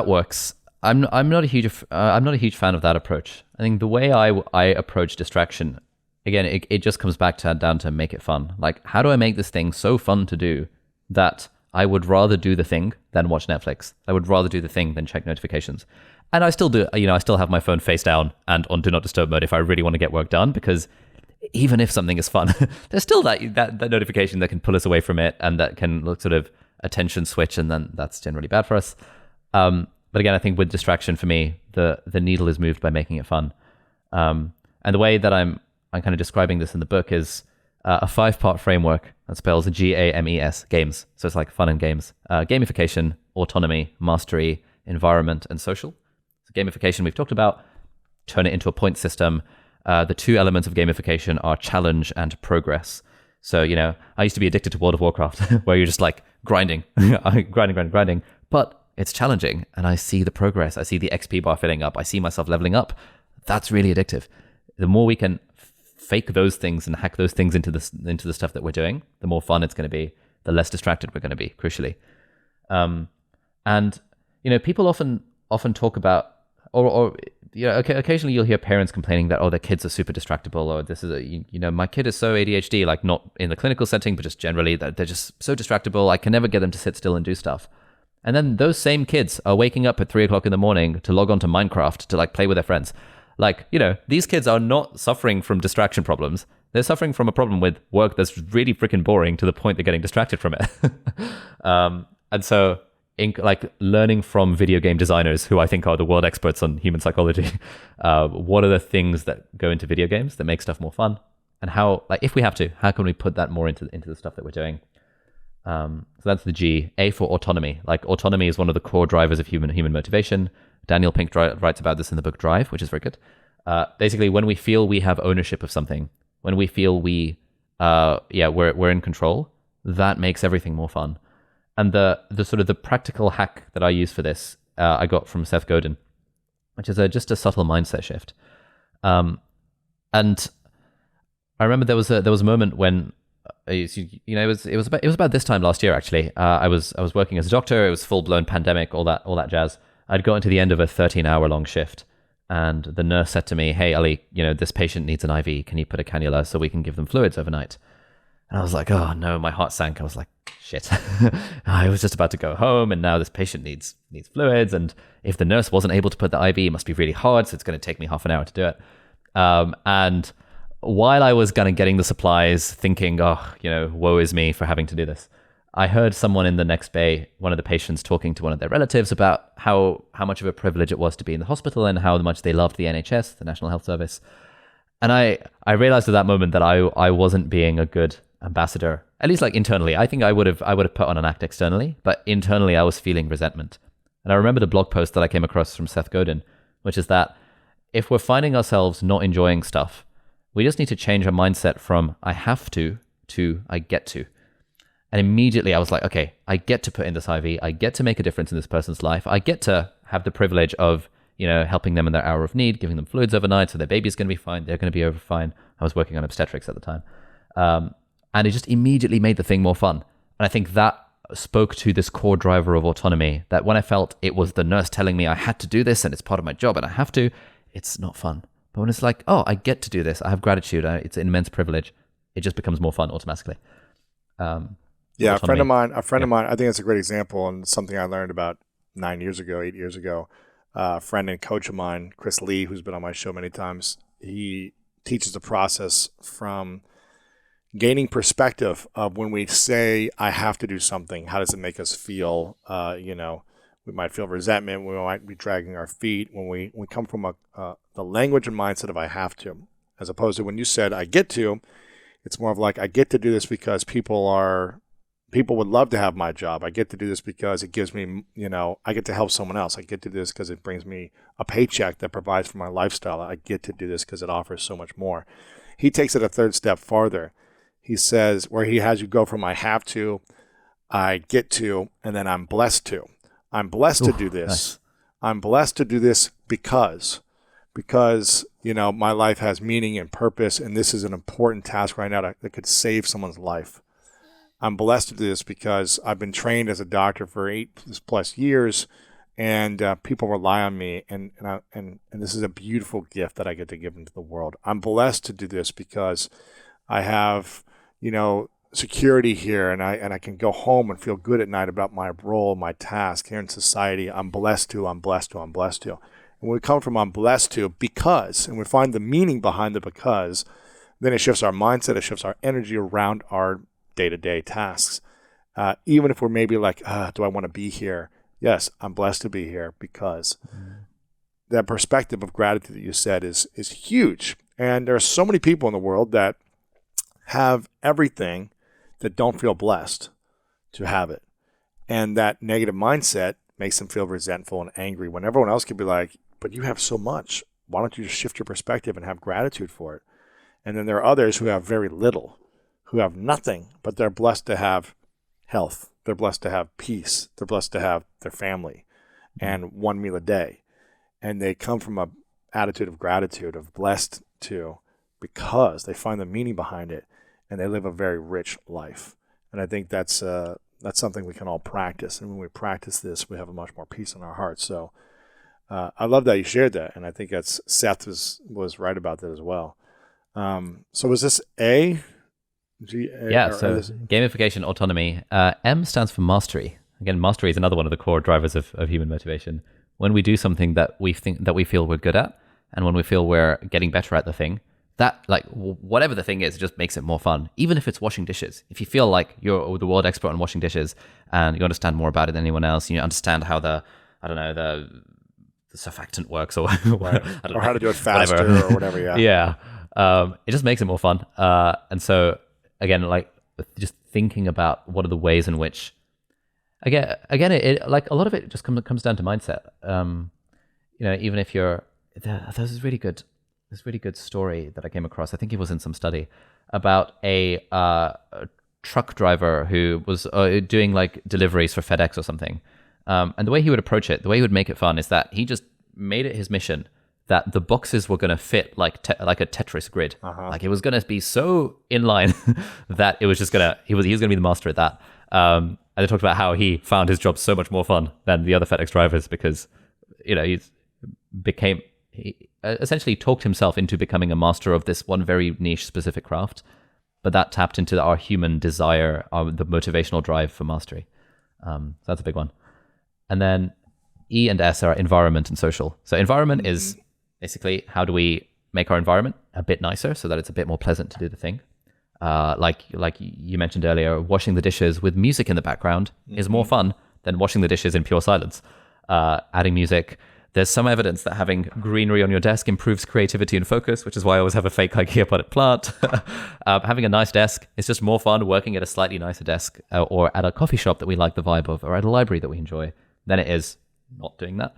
works. I'm not a huge fan of that approach. I think the way I approach distraction, again, it just comes back down to make it fun. Like, how do I make this thing so fun to do that I would rather do the thing than watch Netflix? I would rather do the thing than check notifications. And I still do, I still have my phone face down and on do not disturb mode if I really want to get work done, because even if something is fun, there's still that notification that can pull us away from it and that can look sort of attention switch, and then that's generally bad for us. But again, I think with distraction for me, the needle is moved by making it fun. And the way that I'm kind of describing this in the book is a 5-part framework that spells GAMES, games. So it's like fun and games. Gamification, autonomy, mastery, environment, and social. So gamification we've talked about, turn it into a point system. The 2 elements of gamification are challenge and progress. So, I used to be addicted to World of Warcraft, where you're just like grinding, grinding, but it's challenging, and I see the progress. I see the XP bar filling up. I see myself leveling up. That's really addictive. The more we can fake those things and hack those things into the stuff that we're doing, the more fun it's going to be, the less distracted we're going to be, crucially. And people often talk about, occasionally you'll hear parents complaining that, their kids are super distractible, or this is my kid is so ADHD, like not in the clinical setting, but just generally that they're just so distractible. I can never get them to sit still and do stuff. And then those same kids are waking up at 3:00 in the morning to log on to Minecraft to like play with their friends. Like, these kids are not suffering from distraction problems. They're suffering from a problem with work that's really freaking boring to the point they're getting distracted from it. And so learning from video game designers, who I think are the world experts on human psychology, what are the things that go into video games that make stuff more fun? And how, like, if we have to, how can we put that more into the stuff that we're doing? So that's the G. A for autonomy. Like, autonomy is one of the core drivers of human motivation. Daniel Pink writes about this in the book Drive, which is very good. Basically, when we feel we have ownership of something, when we feel we're in control, that makes everything more fun. And the sort of the practical hack that I use for this, I got from Seth Godin, which is just a subtle mindset shift. And I remember there was a moment when, it was about this time last year actually. I was working as a doctor. It was full blown pandemic, all that jazz. I'd gotten to the end of a 13-hour long shift, and the nurse said to me, "Hey, Ali, this patient needs an IV. Can you put a cannula so we can give them fluids overnight?" And I was like, "Oh no!" My heart sank. I was like, "Shit!" I was just about to go home, and now this patient needs fluids. And if the nurse wasn't able to put the IV, it must be really hard. So it's going to take me half an hour to do it. And while I was kind of getting the supplies, thinking, woe is me for having to do this, I heard someone in the next bay, one of the patients, talking to one of their relatives about how much of a privilege it was to be in the hospital and how much they loved the NHS, the National Health Service. And I realized at that moment that I wasn't being a good ambassador, at least like internally. I think I would have put on an act externally, but internally I was feeling resentment. And I remember the blog post that I came across from Seth Godin, which is that if we're finding ourselves not enjoying stuff, we just need to change our mindset from I have to I get to. And immediately I was like, okay, I get to put in this IV. I get to make a difference in this person's life. I get to have the privilege of, helping them in their hour of need, giving them fluids overnight so their baby's going to be fine. They're going to be over fine. I was working on obstetrics at the time. And it just immediately made the thing more fun. And I think that spoke to this core driver of autonomy, that when I felt it was the nurse telling me I had to do this and it's part of my job and I have to, it's not fun. But when it's like, oh, I get to do this, I have gratitude, it's an immense privilege, it just becomes more fun automatically. A friend of mine, I think that's a great example and something I learned about 8 years ago. A friend and coach of mine, Chris Lee, who's been on my show many times, he teaches the process from gaining perspective of when we say, I have to do something, how does it make us feel? We might feel resentment, we might be dragging our feet when we come from the language and mindset of I have to, as opposed to when you said I get to, it's more of like I get to do this because people would love to have my job. I get to do this because it gives me, I get to help someone else. I get to do this because it brings me a paycheck that provides for my lifestyle. I get to do this because it offers so much more. He takes it a third step farther. He says where he has you go from I have to, I get to, and then I'm blessed to. I'm blessed to do this. Nice. I'm blessed to do this because, my life has meaning and purpose, and this is an important task right now that could save someone's life. I'm blessed to do this because I've been trained as a doctor for 8+ years, and people rely on me, and this is a beautiful gift that I get to give into the world. I'm blessed to do this because I have, security here, and I can go home and feel good at night about my role, my task here in society. I'm blessed to. And when we come from I'm blessed to because, and we find the meaning behind the because, then it shifts our mindset, it shifts our energy around our day-to-day tasks. Even if we're maybe like, do I want to be here? Yes, I'm blessed to be here because that perspective of gratitude that you said is huge. And there are so many people in the world that have everything that don't feel blessed to have it. And that negative mindset makes them feel resentful and angry when everyone else could be like, but you have so much. Why don't you just shift your perspective and have gratitude for it? And then there are others who have very little, who have nothing, but they're blessed to have health. They're blessed to have peace. They're blessed to have their family and one meal a day. And they come from an attitude of gratitude, of blessed to, because they find the meaning behind it. And they live a very rich life. And I think that's something we can all practice. And when we practice this, we have a much more peace in our hearts. So I love that you shared that. And I think Seth was right about that as well. So was this A? G, A yeah, so gamification, autonomy. M stands for mastery. Again, mastery is another one of the core drivers of human motivation. When we do something that we feel we're good at, and when we feel we're getting better at the thing, that, like, whatever the thing is, it just makes it more fun. Even if it's washing dishes. If you feel like you're the world expert on washing dishes and you understand more about it than anyone else, you understand how the surfactant works or right. or how to do it faster or whatever. Yeah. It just makes it more fun. And so again, like just thinking about what are the ways in which, again, it like a lot of it just comes down to mindset. Even if there's this really good story that I came across. I think it was in some study about a truck driver who was doing like deliveries for FedEx or something. And the way he would approach it, the way he would make it fun is that he just made it his mission that the boxes were going to fit like a Tetris grid. Like it was going to be so in line that it was just he was going to be the master at that. And they talked about how he found his job so much more fun than the other FedEx drivers because, he essentially talked himself into becoming a master of this one very niche specific craft. But that tapped into our human desire, the motivational drive for mastery. So that's a big one. And then E and S are environment and social. So environment is basically how do we make our environment a bit nicer so that it's a bit more pleasant to do the thing. Like you mentioned earlier, washing the dishes with music in the background is more fun than washing the dishes in pure silence. Adding music. There's some evidence that having greenery on your desk improves creativity and focus, which is why I always have a fake IKEA potted plant. Having a nice desk is just more fun working at a slightly nicer desk or at a coffee shop that we like the vibe of or at a library that we enjoy than it is not doing that.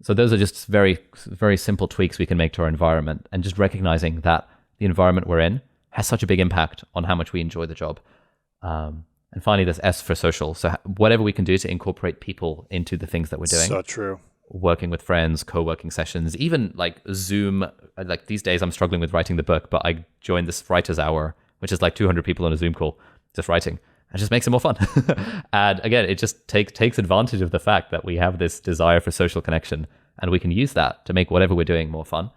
So those are just very, very simple tweaks we can make to our environment and just recognizing that the environment we're in has such a big impact on how much we enjoy the job. And finally, there's S for social. So whatever we can do to incorporate people into the things that we're doing. So true. Working with friends, co-working sessions, even like Zoom. Like these days I'm struggling with writing the book, but I joined this writer's hour, which is like 200 people on a Zoom call, just writing. It just makes it more fun. And again, it just takes advantage of the fact that we have this desire for social connection and we can use that to make whatever we're doing more fun.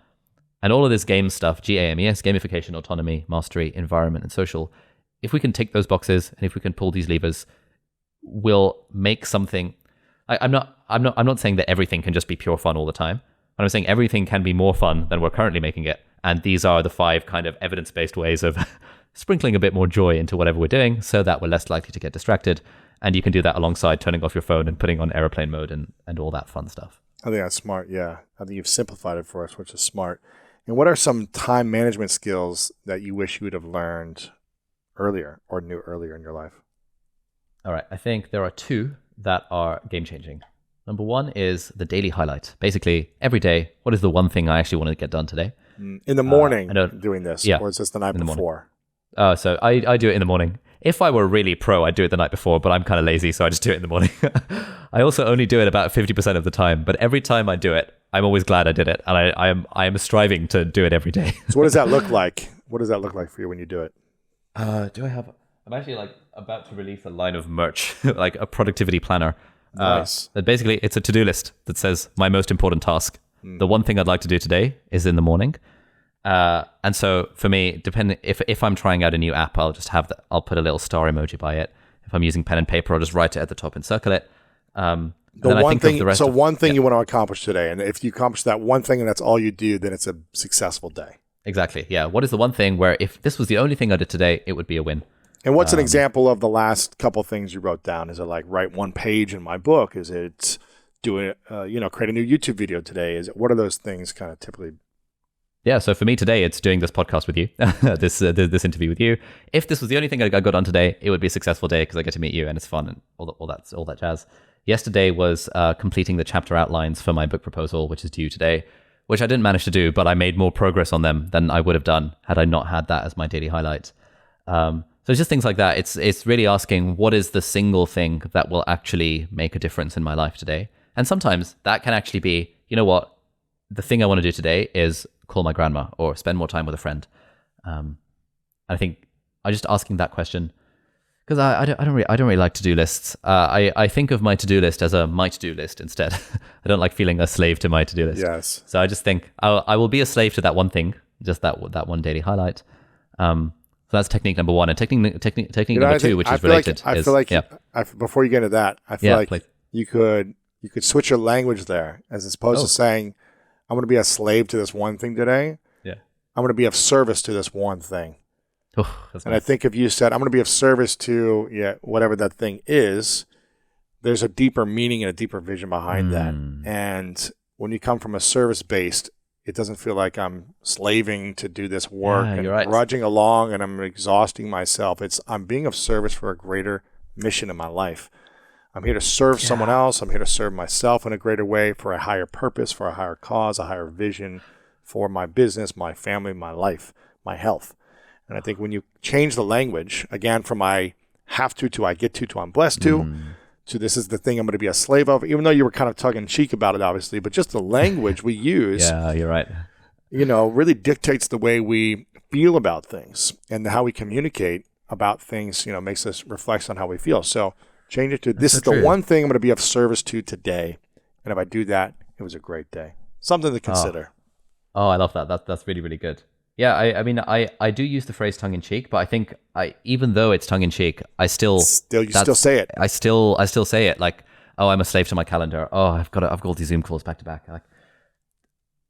And all of this game stuff, GAMES, gamification, autonomy, mastery, environment, and social, if we can tick those boxes and if we can pull these levers, we'll make something. I'm not saying that everything can just be pure fun all the time. But I'm saying everything can be more fun than we're currently making it. And these are the 5 kind of evidence-based ways of sprinkling a bit more joy into whatever we're doing so that we're less likely to get distracted. And you can do that alongside turning off your phone and putting on airplane mode and all that fun stuff. I think that's smart, yeah. I think you've simplified it for us, which is smart. And what are some time management skills that you wish you would have learned earlier or knew earlier in your life? All right. I think there are 2 that are game-changing. Number 1 is the daily highlight. Basically, every day, what is the one thing I actually want to get done today? In the morning, doing this, yeah, or is this the night before? So I do it in the morning. If I were really pro, I'd do it the night before, but I'm kind of lazy, so I just do it in the morning. I also only do it about 50% of the time, but every time I do it, I'm always glad I did it, and I am striving to do it every day. So what does that look like? What does that look like for you when you do it? I'm actually like about to release a line of merch, like a productivity planner. Nice. But basically, it's a to-do list that says my most important task. The one thing I'd like to do today is in the morning. And so for me, depending if I'm trying out a new app, I'll just I'll put a little star emoji by it. If I'm using pen and paper, I'll just write it at the top and circle it. One thing you want to accomplish today, and if you accomplish that one thing and that's all you do, then it's a successful day. Exactly. Yeah. What is the one thing where if this was the only thing I did today, it would be a win? And what's an example of the last couple things you wrote down? Is it like write one page in my book? Is it create a new YouTube video today? What are those things kind of typically? Yeah, so for me today, it's doing this podcast with you, this interview with you. If this was the only thing I got done today, it would be a successful day because I get to meet you and it's fun and all that jazz. Yesterday was completing the chapter outlines for my book proposal, which is due today, which I didn't manage to do, but I made more progress on them than I would have done had I not had that as my daily highlight. So it's just things like that. It's really asking what is the single thing that will actually make a difference in my life today. And sometimes that can actually be, you know what, the thing I want to do today is call my grandma or spend more time with a friend. I think I'm just asking that question because I don't really like to-do lists. I think of my to-do list as a my to-do list instead. I don't like feeling a slave to my to-do list. Yes. So I just think I will be a slave to that one thing, just that one daily highlight. So that's technique number 1, and technique number 2, which is related. Before you get into that, I feel like you could switch your language there, as opposed to saying, "I'm going to be a slave to this one thing today." Yeah, I'm going to be of service to this one thing. That's and nice. I think if you said, "I'm going to be of service to whatever that thing is," there's a deeper meaning and a deeper vision behind that. And when you come from a service based, It doesn't feel like I'm slaving to do this work Yeah, and you're right. grudging along and I'm exhausting myself. I'm being of service for a greater mission in my life. I'm here to serve someone else. I'm here to serve myself in a greater way for a higher purpose, for a higher cause, a higher vision for my business, my family, my life, my health. And I think when you change the language, again, from I have to I get to I'm blessed to this is the thing I'm going to be a slave of, even though you were kind of tongue-in-cheek about it, obviously, but just the language we use, Yeah, you're right. really dictates the way we feel about things and how we communicate about things, makes us reflect on how we feel. So change it to this is the one thing I'm going to be of service to today. And if I do that, it was a great day. Something to consider. Oh, I love that. That's really, really good. Yeah, I mean, I do use the phrase tongue in cheek, but I think even though it's tongue in cheek, I still still say it. I still say it like, oh, I'm a slave to my calendar. Oh, I've got all these Zoom calls back to back. Like,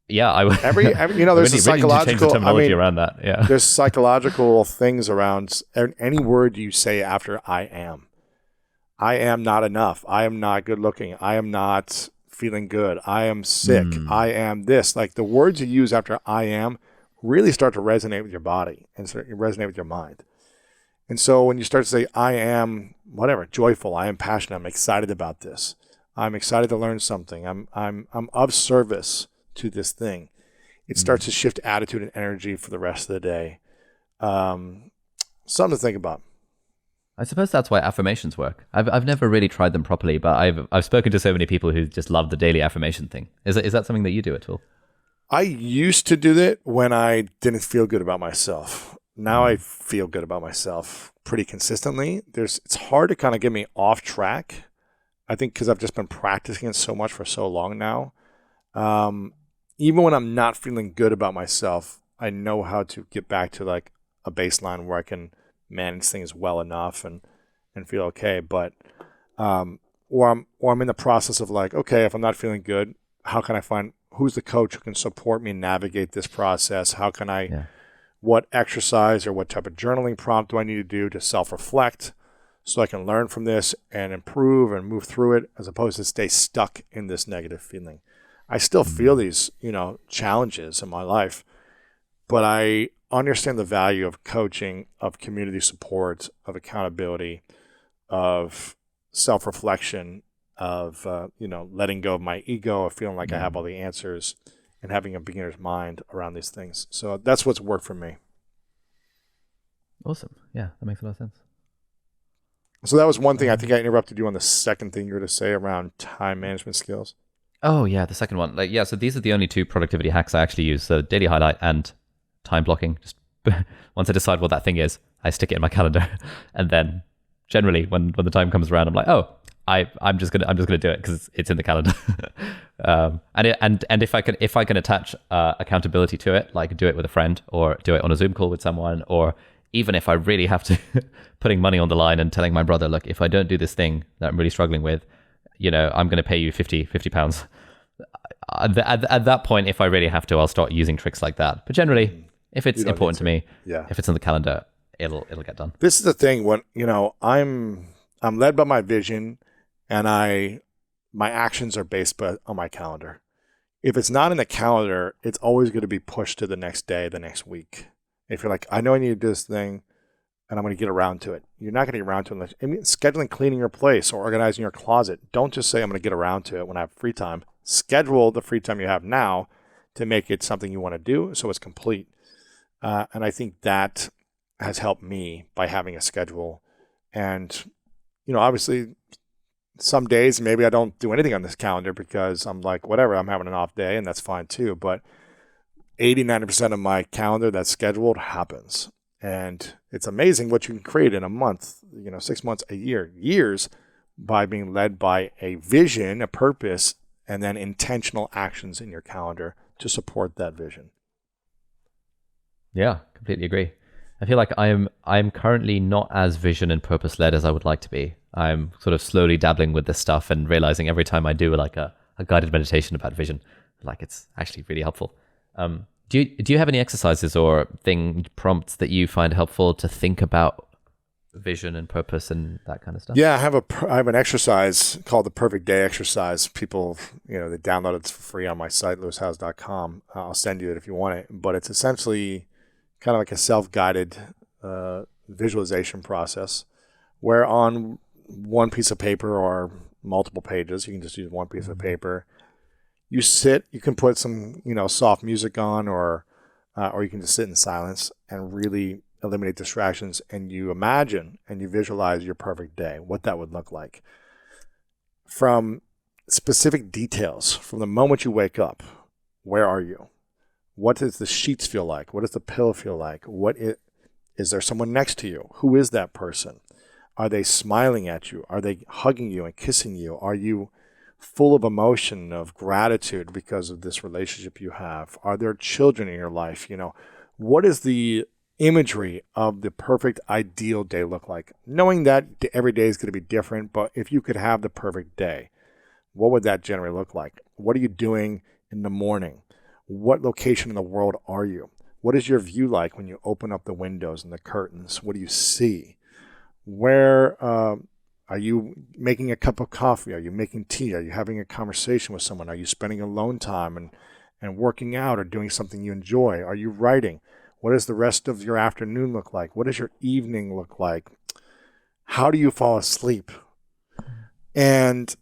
yeah, every there's a psychological change the terminology around that. Yeah, there's psychological things around any word you say after I am. I am not enough. I am not good looking. I am not feeling good. I am sick. I am this. Like the words you use after I am really start to resonate with your body and start to resonate with your mind. And so when you start to say, I am whatever, joyful, I am passionate, I'm excited about this. I'm excited to learn something. I'm of service to this thing. It starts to shift attitude and energy for the rest of the day. Something to think about. I suppose that's why affirmations work. I've never really tried them properly, but I've spoken to so many people who just love the daily affirmation thing. Is that something that you do at all? I used to do that when I didn't feel good about myself. Now I feel good about myself pretty consistently. It's hard to kind of get me off track. I think because I've just been practicing it so much for so long now. Even when I'm not feeling good about myself, I know how to get back to like a baseline where I can manage things well enough and feel okay. But or I'm in the process of like, okay, if I'm not feeling good, how can I find who's the coach who can support me navigate this process? How can I, what exercise or what type of journaling prompt do I need to do to self-reflect so I can learn from this and improve and move through it as opposed to stay stuck in this negative feeling. I still feel these, challenges in my life, but I understand the value of coaching, of community support, of accountability, of self-reflection, of letting go of my ego, of feeling like I have all the answers, and having a beginner's mind around these things. So that's what's worked for me. Awesome. Yeah, that makes a lot of sense. So that was one thing. I think I interrupted you on the second thing you were to say around time management skills. Oh yeah, the second one. So these are the only two productivity hacks I actually use. So daily highlight and time blocking. Just once I decide what that thing is, I stick it in my calendar, and then generally when the time comes around, I'm like, oh, I'm just gonna do it because it's in the calendar. And if I can attach accountability to it, like do it with a friend or do it on a Zoom call with someone, or even if I really have to putting money on the line and telling my brother, look, if I don't do this thing that I'm really struggling with, I'm going to pay you 50 pounds. At that point, if I really have to, I'll start using tricks like that. But generally, if it's important to me, if it's on the calendar, it'll get done. This is the thing when, I'm led by my vision and my actions are based on my calendar. If it's not in the calendar, it's always going to be pushed to the next day, the next week. If you're like, I know I need to do this thing and I'm going to get around to it. You're not going to get around to it unless scheduling cleaning your place or organizing your closet. Don't just say I'm going to get around to it when I have free time. Schedule the free time you have now to make it something you want to do so it's complete. And I think that has helped me by having a schedule. And, obviously some days maybe I don't do anything on this calendar because I'm like, whatever, I'm having an off day and that's fine too. But 80-90% of my calendar that's scheduled happens. And it's amazing what you can create in a month, 6 months, a year, years by being led by a vision, a purpose, and then intentional actions in your calendar to support that vision. Yeah, completely agree. I feel like I'm currently not as vision and purpose led as I would like to be. I'm sort of slowly dabbling with this stuff and realizing every time I do like a guided meditation about vision, like it's actually really helpful. Do you have any exercises or prompts that you find helpful to think about vision and purpose and that kind of stuff? Yeah, I have an exercise called the Perfect Day exercise. People, they download it for free on my site, lewishowes.com. I'll send you it if you want it. But it's essentially kind of like a self-guided visualization process where on one piece of paper or multiple pages, you can just use one piece of paper, you can put some, soft music on or you can just sit in silence and really eliminate distractions, and you imagine and you visualize your perfect day, what that would look like. From specific details, from the moment you wake up, where are you? What does the sheets feel like? What does the pillow feel like? Is there someone next to you? Who is that person? Are they smiling at you? Are they hugging you and kissing you? Are you full of emotion, of gratitude because of this relationship you have? Are there children in your life? What is the imagery of the perfect ideal day look like? Knowing that every day is going to be different, but if you could have the perfect day, what would that generally look like? What are you doing in the morning? What location in the world are you? What is your view like when you open up the windows and the curtains? What do you see? Where are you making a cup of coffee? Are you making tea? Are you having a conversation with someone? Are you spending alone time and working out or doing something you enjoy? Are you writing? What does the rest of your afternoon look like? What does your evening look like? How do you fall asleep? And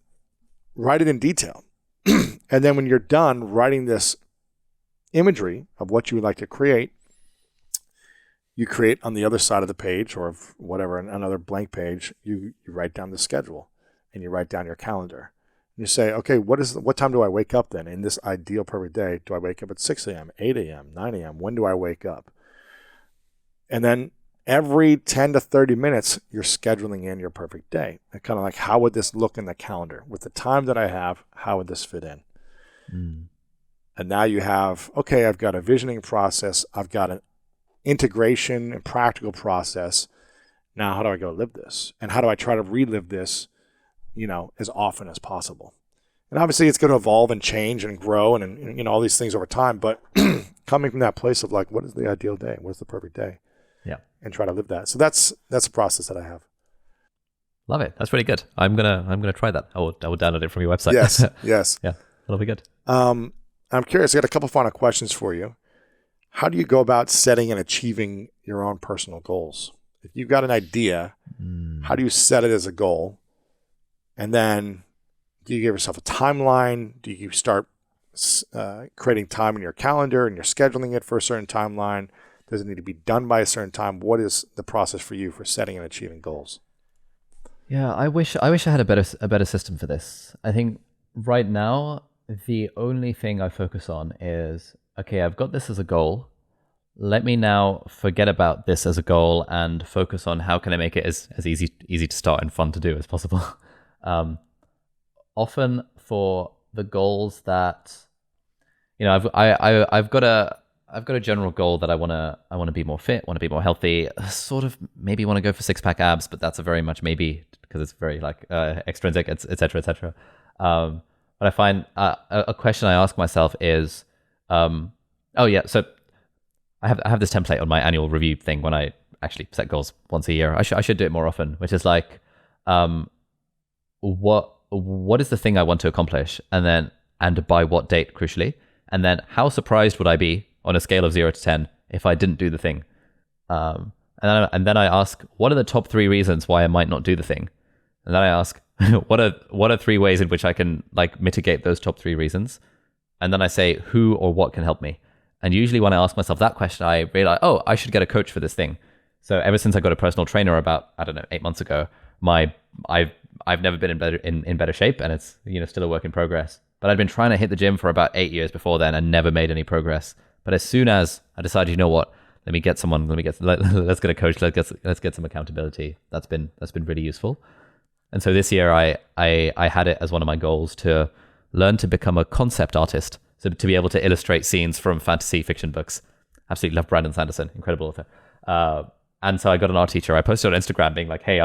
write it in detail. And then when you're done writing this imagery of what you would like to create, you create on the other side of the page or of whatever, another blank page, you write down the schedule and you write down your calendar. You say, okay, what time do I wake up then in this ideal perfect day? Do I wake up at 6 a.m., 8 a.m., 9 a.m.? When do I wake up? And then every 10 to 30 minutes, you're scheduling in your perfect day. And kind of like, how would this look in the calendar? With the time that I have, how would this fit in? And now you have, okay, I've got a visioning process. I've got an integration and practical process. Now, how do I go live this? And how do I try to relive this as often as possible? And obviously it's going to evolve and change and grow and all these things over time. But coming from that place of like, what is the ideal day? What's the perfect day? Yeah. And try to live that. So that's a process that I have. Love it. That's really good. I'm gonna try that. I will download it from your website. Yes. Yeah, that'll be good. I'm curious. I got a couple final questions for you. How do you go about setting and achieving your own personal goals? If you've got an idea, how do you set it as a goal? And then do you give yourself a timeline? Do you start creating time in your calendar and you're scheduling it for a certain timeline? Does it need to be done by a certain time? What is the process for you for setting and achieving goals? Yeah, I wish I had a better system for this. I think right now the only thing I focus on is, okay, I've got this as a goal. Let me now forget about this as a goal and focus on how can I make it as easy to start and fun to do as possible. Often for the goals that, I've got a general goal that I want to be more fit, want to be more healthy, sort of maybe want to go for 6-pack abs, but that's a very much maybe because it's very extrinsic, et cetera, et cetera. But I find a question I ask myself is, so I have this template on my annual review thing when I actually set goals once a year. I should do it more often, which is like, what is the thing I want to accomplish, and by what date, crucially, and then how surprised would I be on a scale of 0 to 10 if I didn't do the thing, and then I ask, what are the top 3 reasons why I might not do the thing, and then I ask, what are 3 ways in which I can mitigate those top 3 reasons, and then I say who or what can help me. And usually when I ask myself that question, I realize, I should get a coach for this thing. So ever since I got a personal trainer about 8 months ago, I've never been in better shape, and it's still a work in progress. But I'd been trying to hit the gym for about 8 years before then and never made any progress. But as soon as I decided, you know what, let's get a coach, let's get some accountability. That's been really useful. And so this year I had it as one of my goals to learn to become a concept artist. So to be able to illustrate scenes from fantasy fiction books. Absolutely love Brandon Sanderson, incredible author. And so I got an art teacher. I posted on Instagram being like, hey,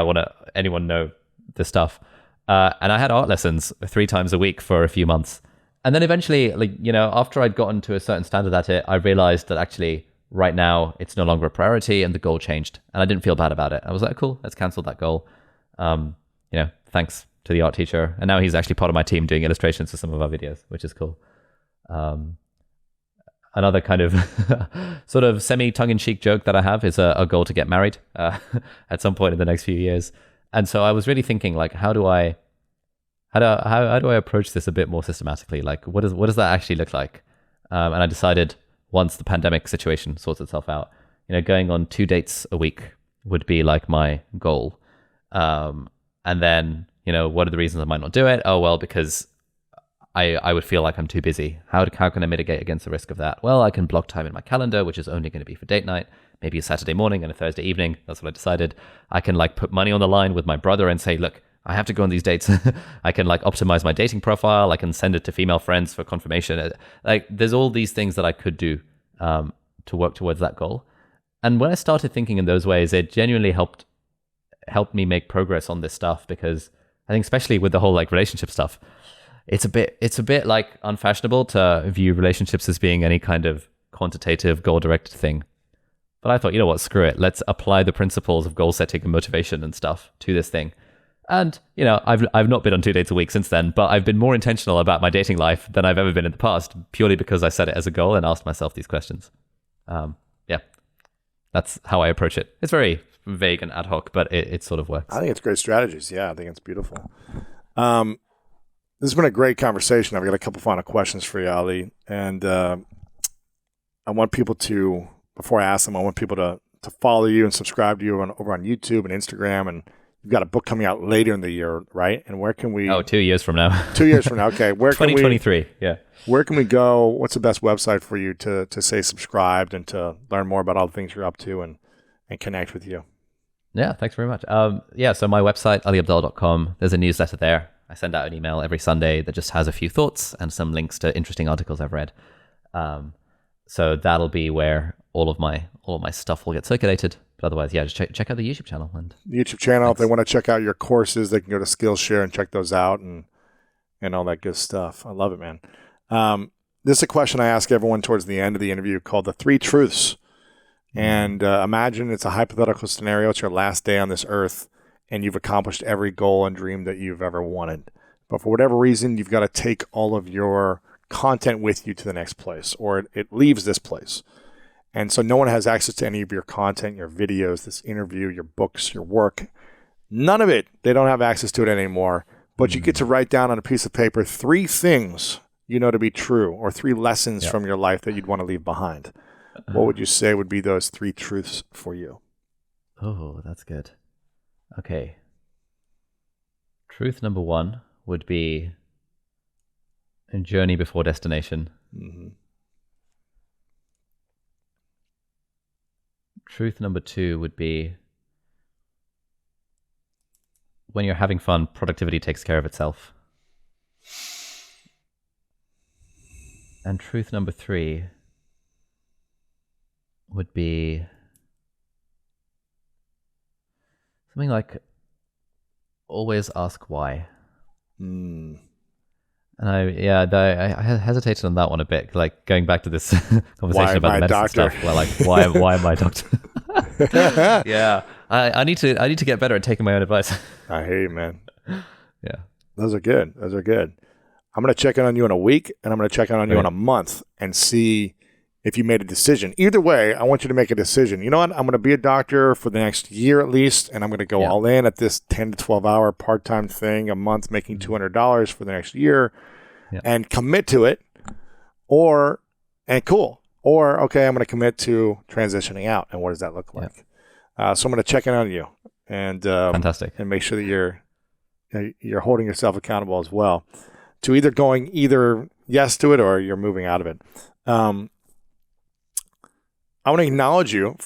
anyone know this stuff? And I had art lessons 3 times a week for a few months. And then eventually, after I'd gotten to a certain standard at it, I realized that actually right now it's no longer a priority and the goal changed. And I didn't feel bad about it. I was like, cool, let's cancel that goal. Thanks to the art teacher. And now he's actually part of my team doing illustrations for some of our videos, which is cool. Another kind of sort of semi-tongue-in-cheek joke that I have is a goal to get married at some point in the next few years. And so I was really thinking, like, how do I approach this a bit more systematically? Like, what does that actually look like? And I decided once the pandemic situation sorts itself out, going on 2 dates a week would be like my goal. And then, what are the reasons I might not do it? Oh, well, because I would feel like I'm too busy. How can I mitigate against the risk of that? Well, I can block time in my calendar, which is only going to be for date night, maybe a Saturday morning and a Thursday evening. That's what I decided. I can put money on the line with my brother and say, look, I have to go on these dates. I can optimize my dating profile. I can send it to female friends for confirmation. There's all these things that I could do to work towards that goal. And when I started thinking in those ways, it genuinely helped me make progress on this stuff, because I think especially with the whole relationship stuff, it's a bit unfashionable to view relationships as being any kind of quantitative goal-directed thing. But I thought, you know what, screw it. Let's apply the principles of goal setting and motivation and stuff to this thing. And, I've not been on 2 dates a week since then, but I've been more intentional about my dating life than I've ever been in the past, purely because I set it as a goal and asked myself these questions. That's how I approach it. It's very vague and ad hoc, but it sort of works. I think it's great strategies. Yeah, I think it's beautiful. This has been a great conversation. I've got a couple final questions for you, Ali. And I want people to, before I ask them, I want people to follow you and subscribe to you over on YouTube and Instagram. And you've got a book coming out later in the year, right? And where can we... Oh, 2 years from now. 2 years from now. Okay. Where 2023, yeah. Where can we go? What's the best website for you to say subscribed and to learn more about all the things you're up to and connect with you? Yeah, thanks very much. So my website, aliabdaal.com, there's a newsletter there. I send out an email every Sunday that just has a few thoughts and some links to interesting articles I've read. So that'll be where all of my stuff will get circulated. But otherwise, yeah, just check out the YouTube channel. If they want to check out your courses, they can go to Skillshare and check those out and all that good stuff. I love it, man. This is a question I ask everyone towards the end of the interview called the 3 truths. And imagine it's a hypothetical scenario. It's your last day on this earth, and you've accomplished every goal and dream that you've ever wanted. But for whatever reason, you've got to take all of your content with you to the next place, or it leaves this place. And so no one has access to any of your content, your videos, this interview, your books, your work. None of it. They don't have access to it anymore. But you get to write down on a piece of paper 3 things you know to be true, or 3 lessons from your life that you'd want to leave behind. What would you say would be those 3 truths for you? Oh, that's good. Okay. Truth number 1 would be a journey before destination. Mm-hmm. Truth number 2 would be when you're having fun, productivity takes care of itself. And truth number 3 would be something like always ask why. Mm. And I hesitated on that one a bit, going back to this conversation about the medicine stuff. Well, why am I a doctor? Yeah, I need to get better at taking my own advice. I hear you, man. Yeah, those are good. I'm going to check in on you in a week, and I'm going to check in on you in a month and see if you made a decision. Either way, I want you to make a decision. You know what? I'm going to be a doctor for the next year at least, and I'm going to go all in at this 10 to 12 hour part-time thing a month, making $200 for the next year, and commit to it. Or, okay, I'm going to commit to transitioning out, and what does that look like? So I'm going to check in on you and fantastic, and make sure that you're holding yourself accountable as well to either yes to it or you're moving out of it. I want to acknowledge you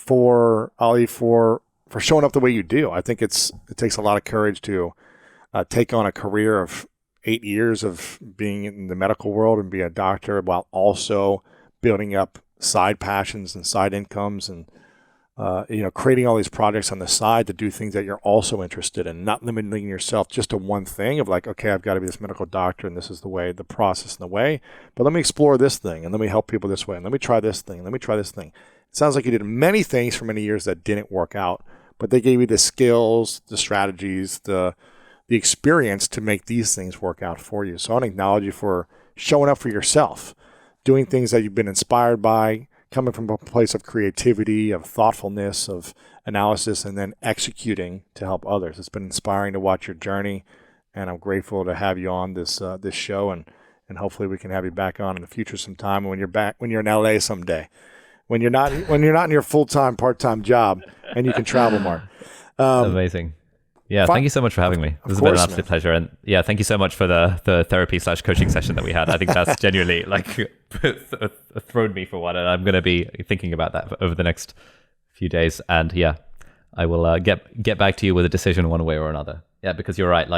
Ali for showing up the way you do. I think it takes a lot of courage to take on a career of 8 years of being in the medical world and be a doctor while also building up side passions and side incomes and creating all these projects on the side to do things that you're also interested in, not limiting yourself just to one thing of okay, I've got to be this medical doctor and this is the way, the process and the way, but let me explore this thing and let me help people this way and let me try this thing and let me try this thing. sounds like you did many things for many years that didn't work out, but they gave you the skills, the strategies, the experience to make these things work out for you. So I want to acknowledge you for showing up for yourself, doing things that you've been inspired by, coming from a place of creativity, of thoughtfulness, of analysis, and then executing to help others. It's been inspiring to watch your journey, and I'm grateful to have you on this show, and hopefully we can have you back on in the future sometime when you're in LA someday, when you're not in your full-time, part-time job, and you can travel more. Amazing. Yeah, thank you so much for having me. This has been an absolute pleasure. And yeah, thank you so much for the therapy/coaching session that we had. I think that's genuinely thrown me for one, and I'm going to be thinking about that over the next few days. And yeah, I will get back to you with a decision one way or another. Yeah, because you're right.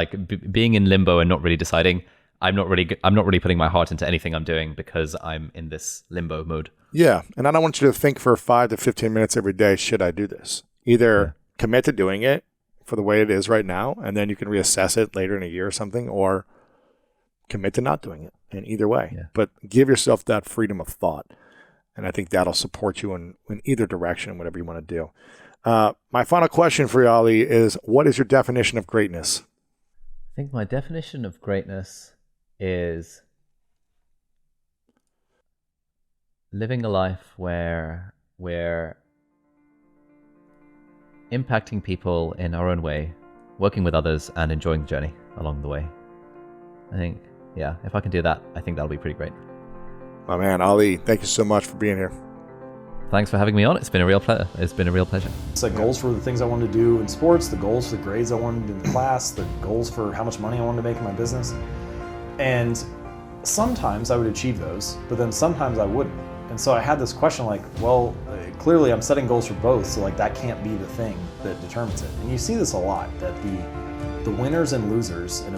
Being in limbo and not really deciding, I'm not really putting my heart into anything I'm doing because I'm in this limbo mode. Yeah, and I don't want you to think for 5 to 15 minutes every day, should I do this? Either commit to doing it for the way it is right now, and then you can reassess it later in a year or something, or commit to not doing it. And either way, but give yourself that freedom of thought. And I think that'll support you in either direction, whatever you want to do. My final question for you, Ali, is what is your definition of greatness? I think my definition of greatness is living a life where we're impacting people in our own way, working with others, and enjoying the journey along the way. I think, if I can do that, I think that'll be pretty great. My man, Ali, thank you so much for being here. Thanks for having me on. It's been a real pleasure. It's like goals for the things I wanted to do in sports, the goals for the grades I wanted to do in class, the goals for how much money I wanted to make in my business. And sometimes I would achieve those, but then sometimes I wouldn't. And so I had this question clearly I'm setting goals for both, so that can't be the thing that determines it. And you see this a lot, that the winners and losers in